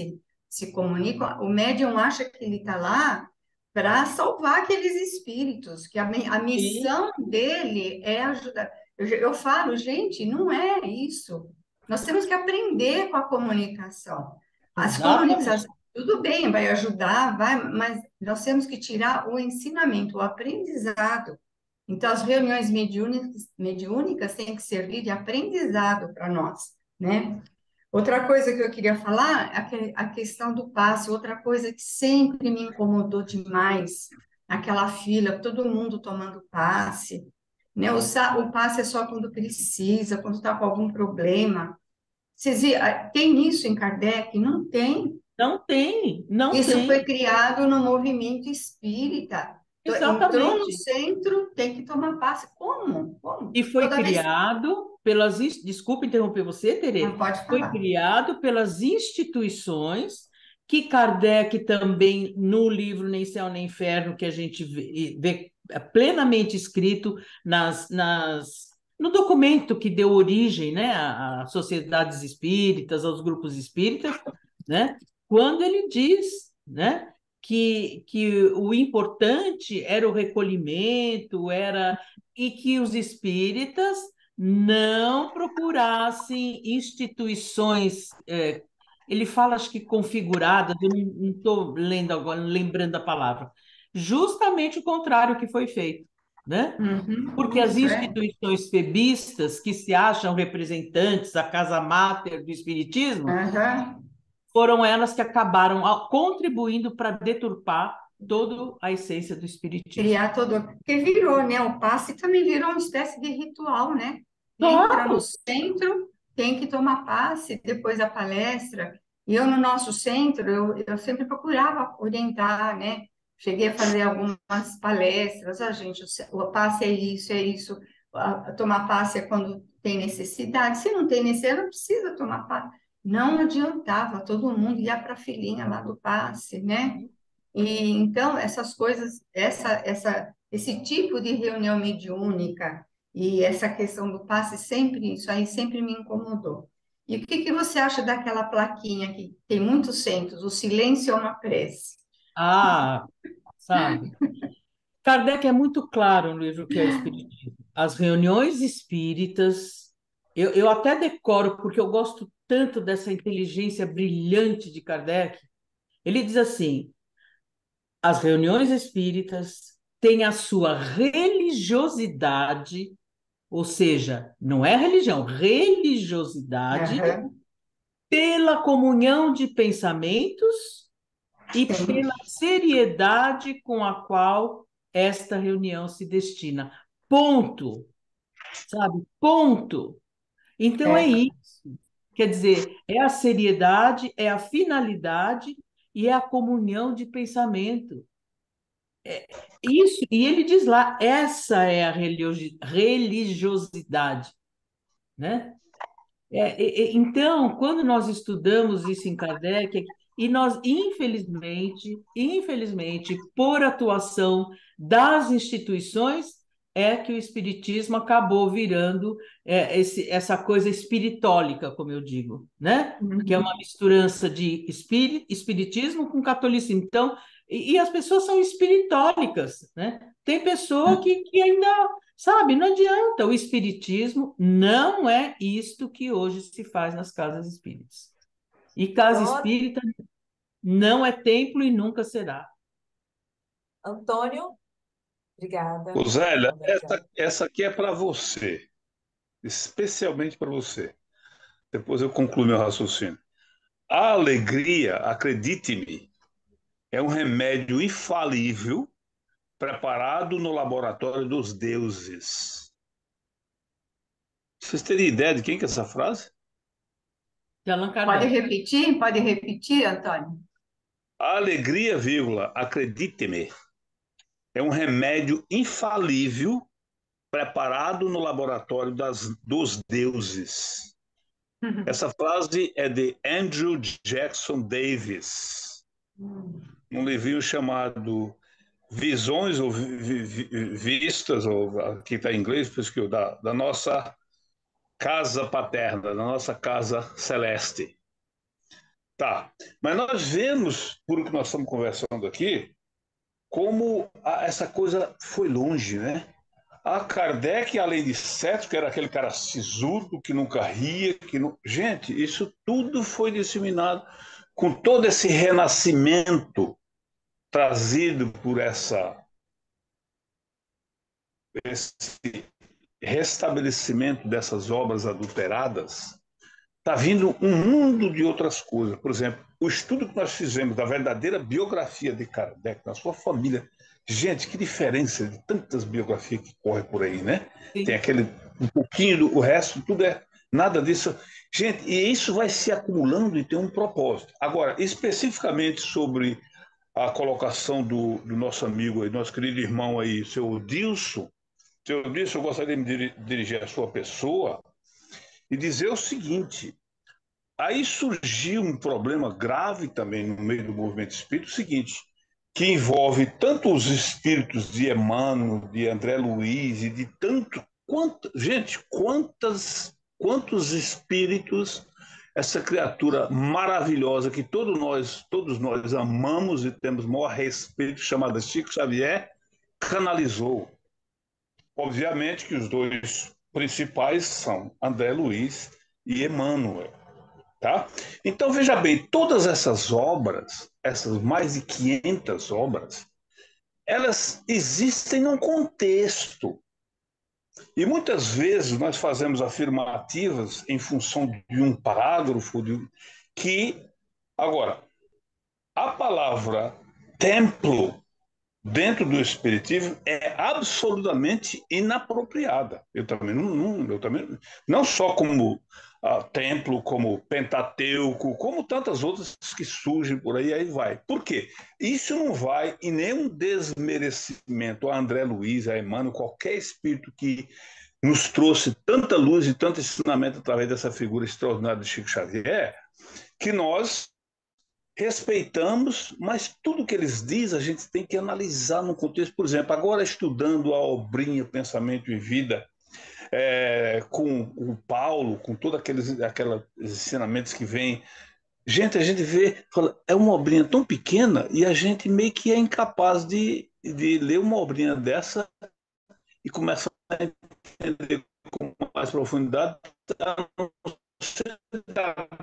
se comunicam, o médium acha que ele está lá para salvar aqueles espíritos, que a missão dele é ajudar. Eu falo, gente, não é isso. Nós temos que aprender com a comunicação. As
Exatamente.
comunicações, tudo bem, vai ajudar, mas nós temos que tirar o ensinamento, o aprendizado. Então, as reuniões mediúnicas têm que servir de aprendizado para nós, né? Outra coisa que eu queria falar é a questão do passe. Outra coisa que sempre me incomodou demais, aquela fila, todo mundo tomando passe, né? O passe é só quando precisa, quando está com algum problema. Tem isso em Kardec? Não tem.
Não tem, não
Isso foi
tem.
criado no movimento espírita. Entrou no
Exatamente.
centro, tem que tomar passe. Como? Como?
E foi
Toda vez.
criado pelas. Desculpe interromper você,
Não
Tere.
pode
Foi
falar.
criado pelas instituições que Kardec também, no livro Nem Céu nem Inferno, que a gente vê plenamente escrito no documento que deu origem, né, às sociedades espíritas, aos grupos espíritas, né, quando ele diz, né, que o importante era o recolhimento, e que os espíritas não procurassem instituições, ele fala, acho que configuradas, eu não estou lendo agora, lembrando a palavra, justamente o contrário que foi feito, né? Porque as
Isso é.
instituições febistas, que se acham representantes da casa máter do espiritismo,
Aham.
foram elas que acabaram contribuindo para deturpar toda a essência do espiritismo.
Criar todo. Porque virou, né? O passe também virou uma espécie de ritual, né? Entra no
Claro,
centro, tem que tomar passe depois da palestra. E eu, no nosso centro, eu sempre procurava orientar, né? Cheguei a fazer algumas palestras. Gente, o passe é isso. Tomar passe é quando tem necessidade. Se não tem necessidade, não precisa tomar passe. Não adiantava, todo mundo ia para a filinha lá do passe, né? E então essas coisas, esse tipo de reunião mediúnica e essa questão do passe sempre, isso aí sempre me incomodou. E o que você acha daquela plaquinha que tem muitos centros, o silêncio é uma prece?
sabe? Kardec é muito claro no livro que é o Espiritismo. As reuniões espíritas, eu até decoro, porque eu gosto tanto dessa inteligência brilhante de Kardec. Ele diz assim: as reuniões espíritas têm a sua religiosidade, ou seja, não é religião, religiosidade,
Aham.
pela comunhão de pensamentos e
Sim.
pela seriedade com a qual esta reunião se destina. Ponto, sabe? Ponto. Então é
É,
isso. Quer dizer, é a seriedade, é a finalidade e é a comunhão de pensamento. Isso, e ele diz lá, essa é a religiosidade, né? Então, quando nós estudamos isso em Kardec, e nós, infelizmente, por atuação das instituições, é que o espiritismo acabou virando essa coisa espiritólica, como eu digo, né? Que é uma
uhum.
misturança de espiritismo com catolicismo. Então, e as pessoas são espiritólicas, né? Tem pessoa que ainda sabe, não adianta. O espiritismo não é isto que hoje se faz nas casas espíritas. E casa
Pronto,
espírita não é templo e nunca será.
Antônio, obrigada.
Ô, Zélia,
Obrigada.
essa aqui é para você, especialmente para você. Depois eu concluo meu raciocínio. A alegria, acredite-me, é um remédio infalível preparado no laboratório dos deuses. Vocês teriam ideia de quem que é essa frase?
De Allan Kardec.
Pode repetir, Antônio?
A alegria, vírgula, acredite-me, é um remédio infalível preparado no laboratório dos deuses. Essa frase é de Andrew Jackson Davis, num livrinho chamado Visões ou Vistas, ou aqui está em inglês, por isso que da nossa casa paterna, da nossa casa celeste. Tá, mas nós vemos, por o que nós estamos conversando aqui, como essa coisa foi longe, né? A Kardec, além de cético, era aquele cara sisudo, que nunca ria, que não... Gente, isso tudo foi disseminado com todo esse renascimento trazido por esse restabelecimento dessas obras adulteradas. Está vindo um mundo de outras coisas. Por exemplo, o estudo que nós fizemos da verdadeira biografia de Kardec, na sua família. Gente, que diferença de tantas biografias que correm por aí, né? Tem
Sim.
aquele um pouquinho, o resto, tudo é nada disso. Gente, e isso vai se acumulando e tem um propósito. Agora, especificamente sobre a colocação do nosso amigo aí, nosso querido irmão aí, seu Dilson, eu gostaria de me dirigir à sua pessoa e dizer o seguinte: aí surgiu um problema grave também no meio do movimento espírita, o seguinte, que envolve tanto os espíritos de Emmanuel, de André Luiz e de tanto... Gente, quantos espíritos essa criatura maravilhosa que todos nós amamos e temos maior respeito, chamada Chico Xavier, canalizou. Obviamente que os dois principais são André Luiz e Emmanuel. Tá? Então, veja bem, todas essas obras, essas mais de 500 obras, elas existem num contexto. E muitas vezes nós fazemos afirmativas em função de um parágrafo que, agora, a palavra templo dentro do espiritismo é absolutamente inapropriada. Eu também não só como templo, como Pentateuco, como tantas outras que surgem por aí, aí vai. Por quê? Isso não vai em nenhum desmerecimento a André Luiz, a Emmanuel, qualquer espírito que nos trouxe tanta luz e tanto ensinamento através dessa figura extraordinária de Chico Xavier, que nós respeitamos, mas tudo que eles dizem a gente tem que analisar no contexto. Por exemplo, agora estudando a obrinha Pensamento e Vida, com o Paulo, com todos aqueles ensinamentos que vêm, gente, a gente vê, fala, é uma obrinha tão pequena e a gente meio que é incapaz de ler uma obrinha dessa e começa a entender com mais profundidade da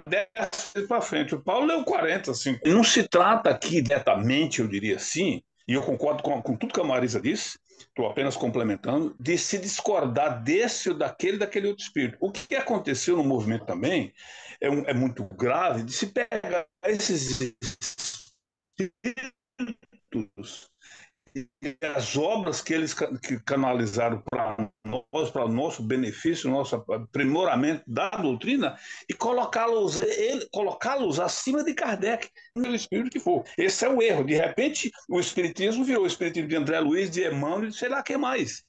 10 para frente. O Paulo leu 40, assim. Não se trata aqui diretamente, eu diria assim, e eu concordo com tudo que a Marisa disse, estou apenas complementando, de se discordar desse ou daquele outro espírito. O que aconteceu no movimento também é muito grave de se pegar esses espíritos e as obras que eles canalizaram para nós, para o nosso benefício, nosso aprimoramento da doutrina, e colocá-los acima de Kardec, pelo espírito que for. Esse é o erro. De repente, o espiritismo virou o espiritismo de André Luiz, de Emmanuel, sei lá quem mais.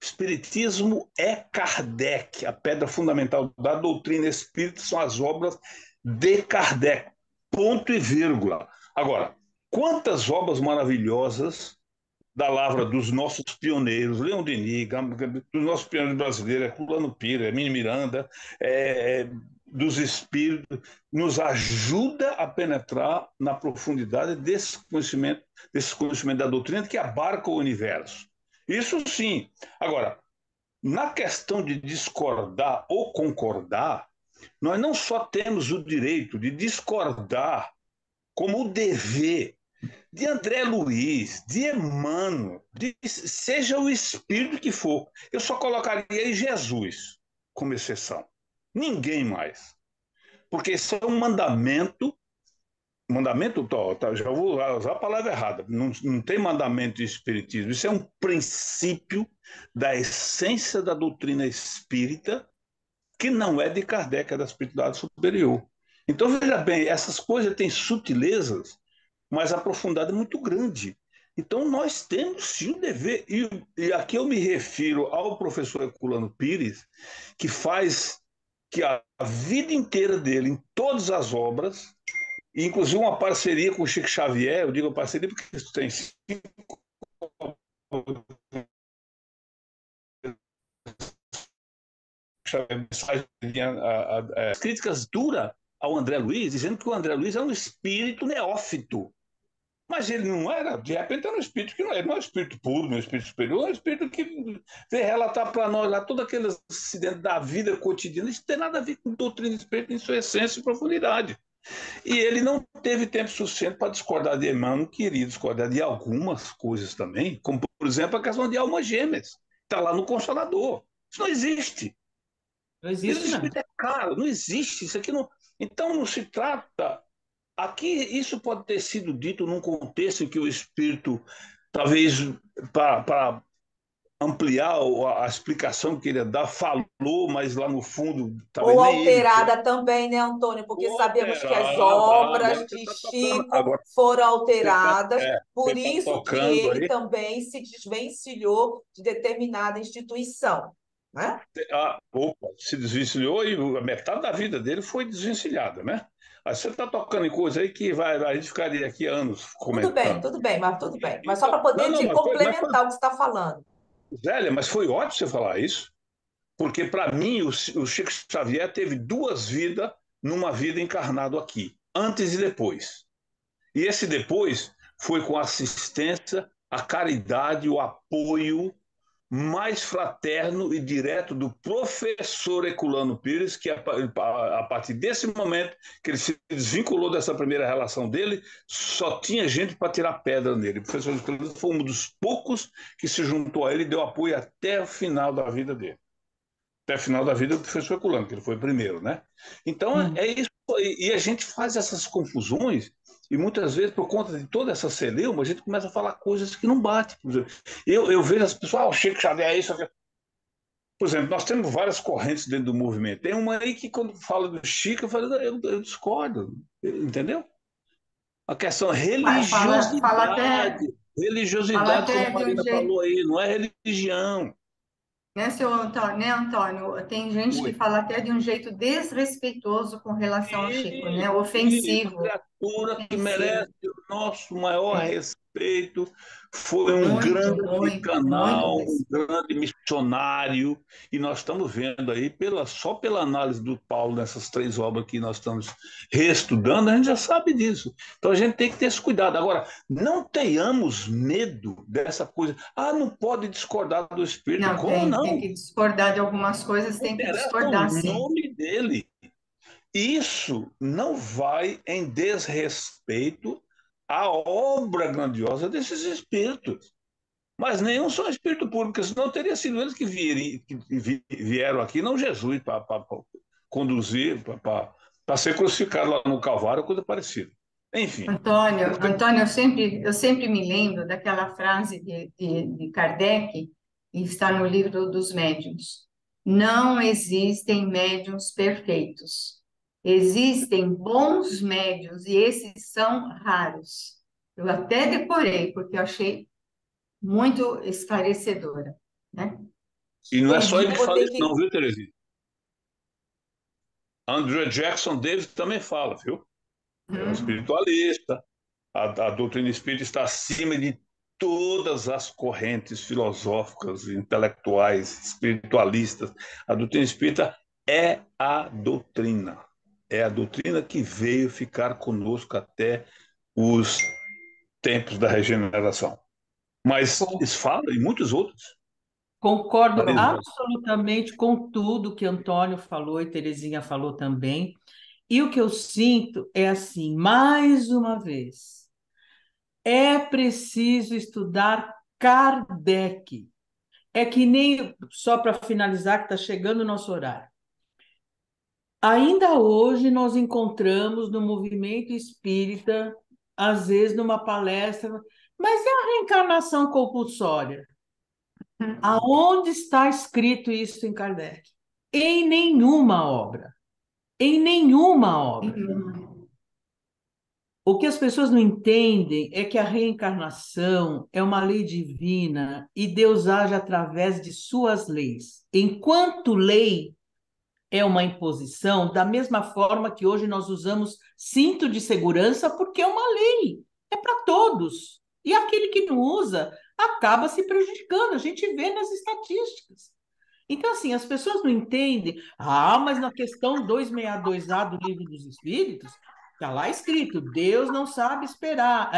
O espiritismo é Kardec. A pedra fundamental da doutrina espírita são as obras de Kardec. Ponto e vírgula. Agora, quantas obras maravilhosas da lavra dos nossos pioneiros, Leon Denis, dos nossos pioneiros brasileiros, Herculano Pires, Hermínio Miranda, dos espíritos, nos ajuda a penetrar na profundidade desse conhecimento da doutrina que abarca o universo. Isso sim. Agora, na questão de discordar ou concordar, nós não só temos o direito de discordar, como o dever de André Luiz, de Emmanuel, seja o espírito que for. Eu só colocaria Jesus como exceção. Ninguém mais. Porque isso é um mandamento. Mandamento, já vou usar a palavra errada. Não tem mandamento de espiritismo. Isso é um princípio da essência da doutrina espírita, que não é de Kardec, é da espiritualidade superior. Então, veja bem, essas coisas têm sutilezas, mas a profundidade é muito grande. Então, nós temos sim o dever, e aqui eu me refiro ao professor Herculano Pires, que a vida inteira dele, em todas as obras, inclusive uma parceria com o Chico Xavier, eu digo parceria porque isso tem 5 críticas duras ao André Luiz, dizendo que o André Luiz é um espírito neófito. Mas ele não era, de repente, era um espírito que não é um espírito puro, não é um espírito superior, é um espírito que veio relatar para nós lá todo aquele acidente da vida cotidiana. Isso não tem nada a ver com doutrina espírita em sua essência e profundidade. E ele não teve tempo suficiente para discordar de Emmanuel, queria discordar de algumas coisas também, como, por exemplo, a questão de almas gêmeas. Está lá no Consolador. Isso não existe.
Não existe, não.
É caro, não existe. Isso aqui não. Então, não se trata. Aqui, isso pode ter sido dito num contexto em que o espírito, talvez para ampliar a explicação que ele ia dar, falou, mas lá no fundo, talvez
Ou
nem ele.
alterada também, né, Antônio? Porque sabemos que as
Alterada,
obras
agora
de
você está tocando,
Chico
agora
foram
você está
alteradas, por
tá
isso que
tocando
ele
aí.
também se desvencilhou de determinada instituição, né?
Opa, se desvencilhou e a metade da vida dele foi desvencilhada, né? Aí você está tocando em coisa aí que a gente ficaria aqui anos comentando.
Tudo bem, mas tudo bem. Mas só
Então,
para poder
não,
te
mas
complementar o que você está falando.
Zélia, mas foi ótimo você falar isso, porque para mim o Chico Xavier teve 2 vidas numa vida encarnado aqui, antes e depois. E esse depois foi com a assistência, a caridade, o apoio mais fraterno e direto do professor Herculano Pires, que a partir desse momento que ele se desvinculou dessa primeira relação dele, só tinha gente para tirar pedra nele. O professor Herculano foi um dos poucos que se juntou a ele e deu apoio até o final da vida dele. Até o final da vida do professor Herculano, que ele foi o primeiro, né? Então, é isso. E a gente faz essas confusões e muitas vezes, por conta de toda essa celeuma, a gente começa a falar coisas que não batem. Eu vejo as pessoas, o Chico Xavier é isso. Por exemplo, nós temos várias correntes dentro do movimento. Tem uma aí que, quando fala do Chico, eu discordo, entendeu? A questão é religiosidade.
Fala
Religiosidade, como
até
a
de um
Marina
jeito.
falou aí, não é religião.
Né, seu Antônio, né, Antônio? Tem gente que
Oi.
fala até de um jeito desrespeitoso com relação ao Chico, né?
Uma
Ofensivo.
criatura que
Ofensivo.
merece o nosso maior
É,
respeito, foi um
muito,
grande
muito, muito
canal, um
mesmo.
grande missionário, e nós estamos vendo aí, só pela análise do Paulo nessas 3 obras que nós estamos reestudando, a gente já sabe disso. Então a gente tem que ter esse cuidado. Agora, não tenhamos medo dessa coisa. Não pode discordar do Espírito.
Não,
Como
tem
não?
que discordar de algumas coisas,
Não
tem que
interessa
discordar,
o
sim.
nome dele. Isso não vai em desrespeito à obra grandiosa desses espíritos. Mas nenhum são espírito puro, porque senão teria sido eles que vieram aqui, não Jesus, para conduzir, para ser crucificado lá no Calvário, coisa parecida. Enfim.
Antônio, eu sempre me lembro daquela frase de Kardec, e está no livro dos médiuns. Não existem médiuns perfeitos. Existem bons médiuns e esses são raros. Eu até decorei, porque eu achei muito esclarecedora, né?
E não é só
Entendi.
ele
Eu
que
vou
fala
ter
isso, não,
que.
viu, Terezinha? Andrew Jackson Davis também fala, viu? É um
Hum,
espiritualista. A doutrina espírita está acima de todas as correntes filosóficas, intelectuais, espiritualistas. A doutrina espírita é a doutrina. É a doutrina que veio ficar conosco até os tempos da regeneração. Mas
Con-
isso fala em muitos outros.
Concordo
Marisa,
absolutamente com tudo que Antônio falou e Terezinha falou também. E o que eu sinto é assim, mais uma vez, é preciso estudar Kardec. É que nem, só para finalizar, que está chegando o nosso horário. Ainda hoje nós encontramos no movimento espírita, às vezes numa palestra, mas é a reencarnação compulsória. Aonde está escrito isso em Kardec? Em nenhuma obra. Em nenhuma obra.
hum.
O que as pessoas não entendem é que a reencarnação é uma lei divina e Deus age através de suas leis. Enquanto lei é uma imposição, da mesma forma que hoje nós usamos cinto de segurança, porque é uma lei, é para todos. E aquele que não usa acaba se prejudicando, a gente vê nas estatísticas. Então, assim, as pessoas não entendem. Ah, mas na questão 262A do Livro dos Espíritos, está lá escrito: Deus não sabe esperar,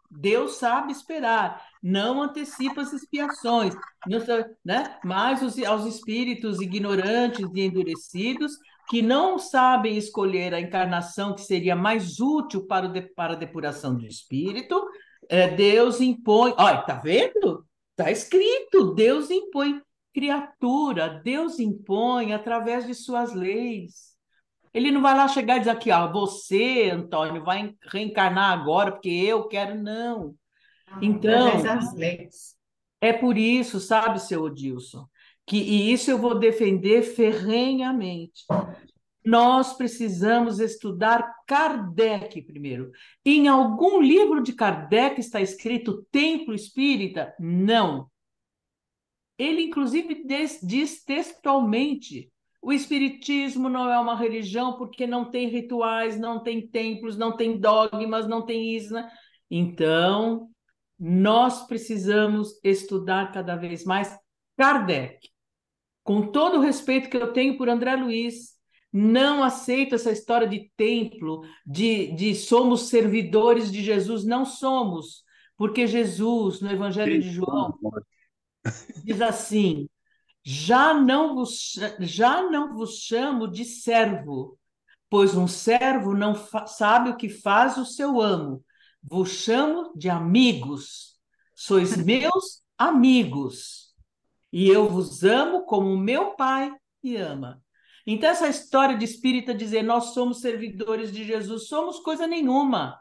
Deus sabe esperar, não antecipa as expiações, não né? Mas aos espíritos ignorantes e endurecidos, que não sabem escolher a encarnação que seria mais útil para a depuração do espírito, Deus impõe. Olha, tá vendo? Está escrito: Deus impõe. Criatura, Deus impõe através de suas leis. Ele não vai lá chegar e dizer aqui, ó, você, Antônio, vai reencarnar agora porque eu quero, não.
Através
Então,
das leis.
é por isso, sabe, seu Odilson, e isso eu vou defender ferrenhamente. Nós precisamos estudar Kardec primeiro. Em algum livro de Kardec está escrito templo espírita? Não. Ele, inclusive, diz textualmente: o Espiritismo não é uma religião porque não tem rituais, não tem templos, não tem dogmas, não tem isso, né? Então, nós precisamos estudar cada vez mais Kardec. Com todo o respeito que eu tenho por André Luiz, não aceito essa história de templo, de somos servidores de Jesus. Não somos, porque Jesus, no Evangelho de João, diz assim: já não vos chamo de servo, pois um servo não sabe o que faz o seu amo. Vos chamo de amigos. Sois meus amigos. E eu vos amo como o meu Pai me ama. Então, essa história de espírita dizer nós somos servidores de Jesus, somos coisa nenhuma.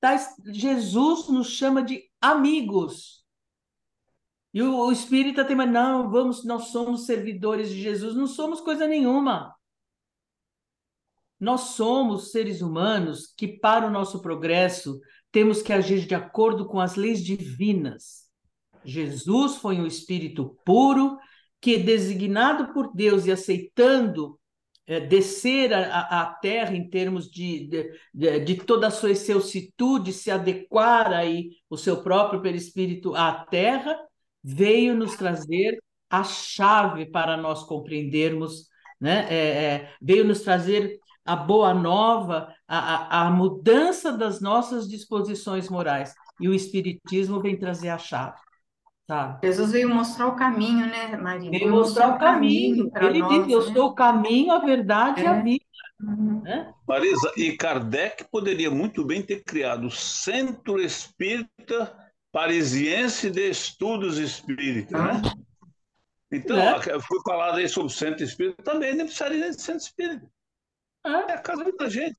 Tá? Jesus nos chama de amigos. E o espírita tem, mas não, vamos, nós somos servidores de Jesus, não somos coisa nenhuma. Nós somos seres humanos que, para o nosso progresso, temos que agir de acordo com as leis divinas. Jesus foi um espírito puro que, designado por Deus e aceitando descer à terra em termos de toda a sua excelsitude, se adequar aí o seu próprio perispírito à terra, veio nos trazer a chave para nós compreendermos, né? Veio nos trazer a boa nova, a mudança das nossas disposições morais. E o Espiritismo vem trazer a chave, sabe?
Jesus veio mostrar o caminho, né, Maria?
Veio
Veio
mostrar
mostrar
o
o caminho
caminho.
para
Ele diz:
nós,
Eu
né?
sou o caminho, a verdade e a
É.
vida,
Uhum.
né?
Marisa, e Kardec poderia muito bem ter criado o Centro Espírita Parisiense de Estudos Espíritas, né?
Então,
Então,
É,
foi falado aí sobre o Centro Espírita, também nem precisaria de Centro Espírita. É
é,
a casa da gente.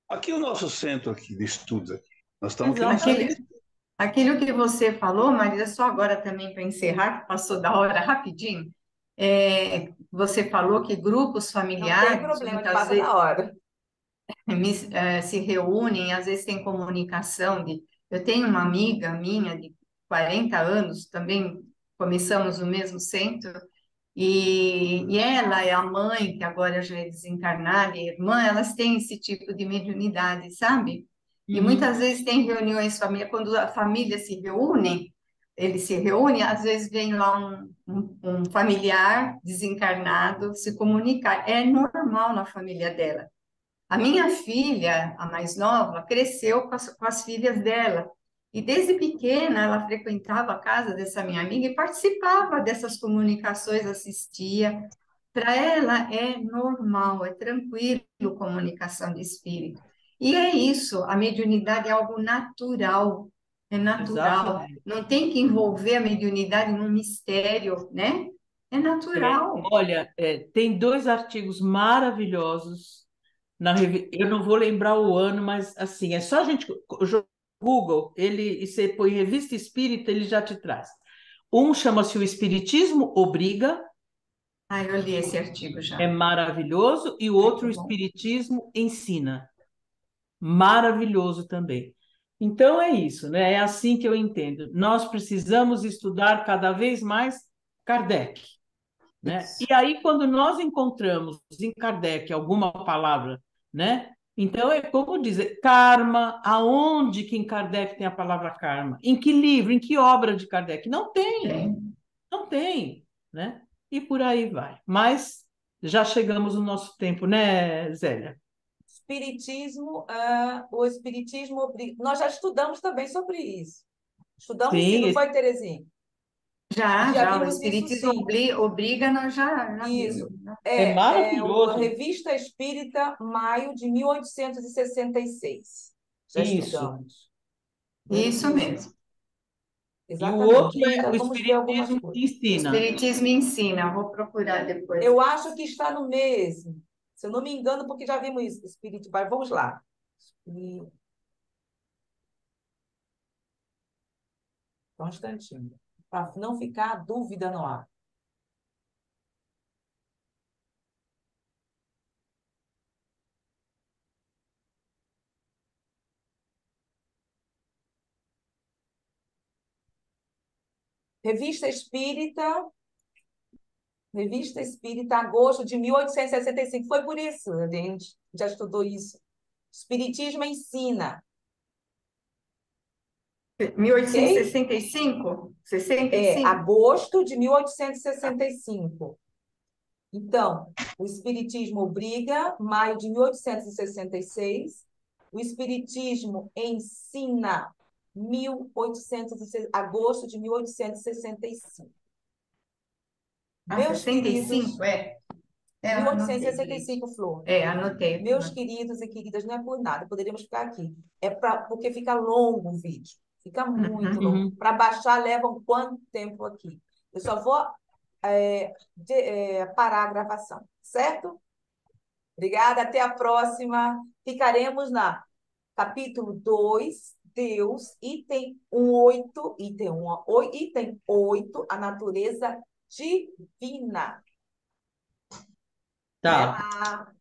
Aqui é o nosso centro aqui de estudos aqui. Nós estamos aqui na casa
exatamente.
aquele,
aqui.
Aquilo que você falou, Maria, só agora também para encerrar, que passou da hora rapidinho, você falou que grupos
Não tem
familiares
problema, ele
muitas
passa da
vezes
hora.
se reúnem, às vezes tem comunicação eu tenho uma amiga minha de 40 anos, também começamos no mesmo centro, e ela é a mãe, que agora já é desencarnada, e a irmã, elas têm esse tipo de mediunidade, sabe? E
Uhum.
muitas vezes tem reuniões família, quando a família se reúne, eles se reúnem, às vezes vem lá um familiar desencarnado se comunicar. É normal na família dela. A minha filha, a mais nova, cresceu com as filhas dela. E desde pequena ela frequentava a casa dessa minha amiga e participava dessas comunicações, assistia. Para ela é normal, é tranquilo comunicação de espírito. E é isso, a mediunidade é algo natural, é natural.
Exatamente.
Não tem que envolver a mediunidade num mistério, né? É natural.
Olha, tem dois artigos maravilhosos eu não vou lembrar o ano, mas assim, é só a gente Google, e você põe Revista Espírita, ele já te traz. Um chama-se O Espiritismo Obriga,
Ah, eu li esse artigo
é
já.
maravilhoso, e o outro,
Muito
O
bom.
Espiritismo Ensina, maravilhoso também. Então é isso, né? É assim que eu entendo. Nós precisamos estudar cada vez mais Kardec, né?
Isso.
E aí, quando nós encontramos em Kardec alguma palavra, né? Então, é como dizer, karma, aonde que em Kardec tem a palavra karma? Em que livro, em que obra de Kardec? Não tem,
Tem.
não tem, né? E por aí vai. Mas já chegamos no nosso tempo, né, Zélia?
Espiritismo, o Espiritismo obriga. Nós já estudamos também sobre isso. Estudamos sim,
Sim,
não foi, Terezinha? Já
Já, o
vimos isso
Espiritismo
sim.
obriga, nós já
Isso.
vimos, né?
é
É o
maravilhoso.
Revista Espírita, maio de 1866. Já
Isso.
estudamos.
Isso
Isso.
mesmo.
E o
Exatamente.
outro é
Ainda
o
vamos ver algumas
Espiritismo
coisas.
Ensina.
Espiritismo ensina, vou procurar depois.
Eu acho que está no mesmo. Se eu não me engano, porque já vimos isso, Espírito. Vai, vamos lá. Só um instantinho. Para não ficar dúvida no ar. Revista Espírita, Revista Espírita, agosto de 1865. Foi por isso, a gente já estudou isso. Espiritismo ensina, ok?
1865? 65?
Agosto de 1865. Então, o Espiritismo obriga, maio de 1866. O Espiritismo ensina, agosto de 1865.
Ah,
Meus
65,
queridos,
eu anotei direito.
1865, Flor.
Anotei.
Meus queridos e queridas, não é por nada, poderíamos ficar aqui. Porque fica longo o vídeo, fica muito
Uhum.
longo.
Uhum.
Para baixar, levam quanto tempo aqui? Eu só vou parar a gravação, certo? Obrigada, até a próxima. Ficaremos na capítulo 2, Deus, item 8, item 8, a natureza divina. Até
Tá.
lá.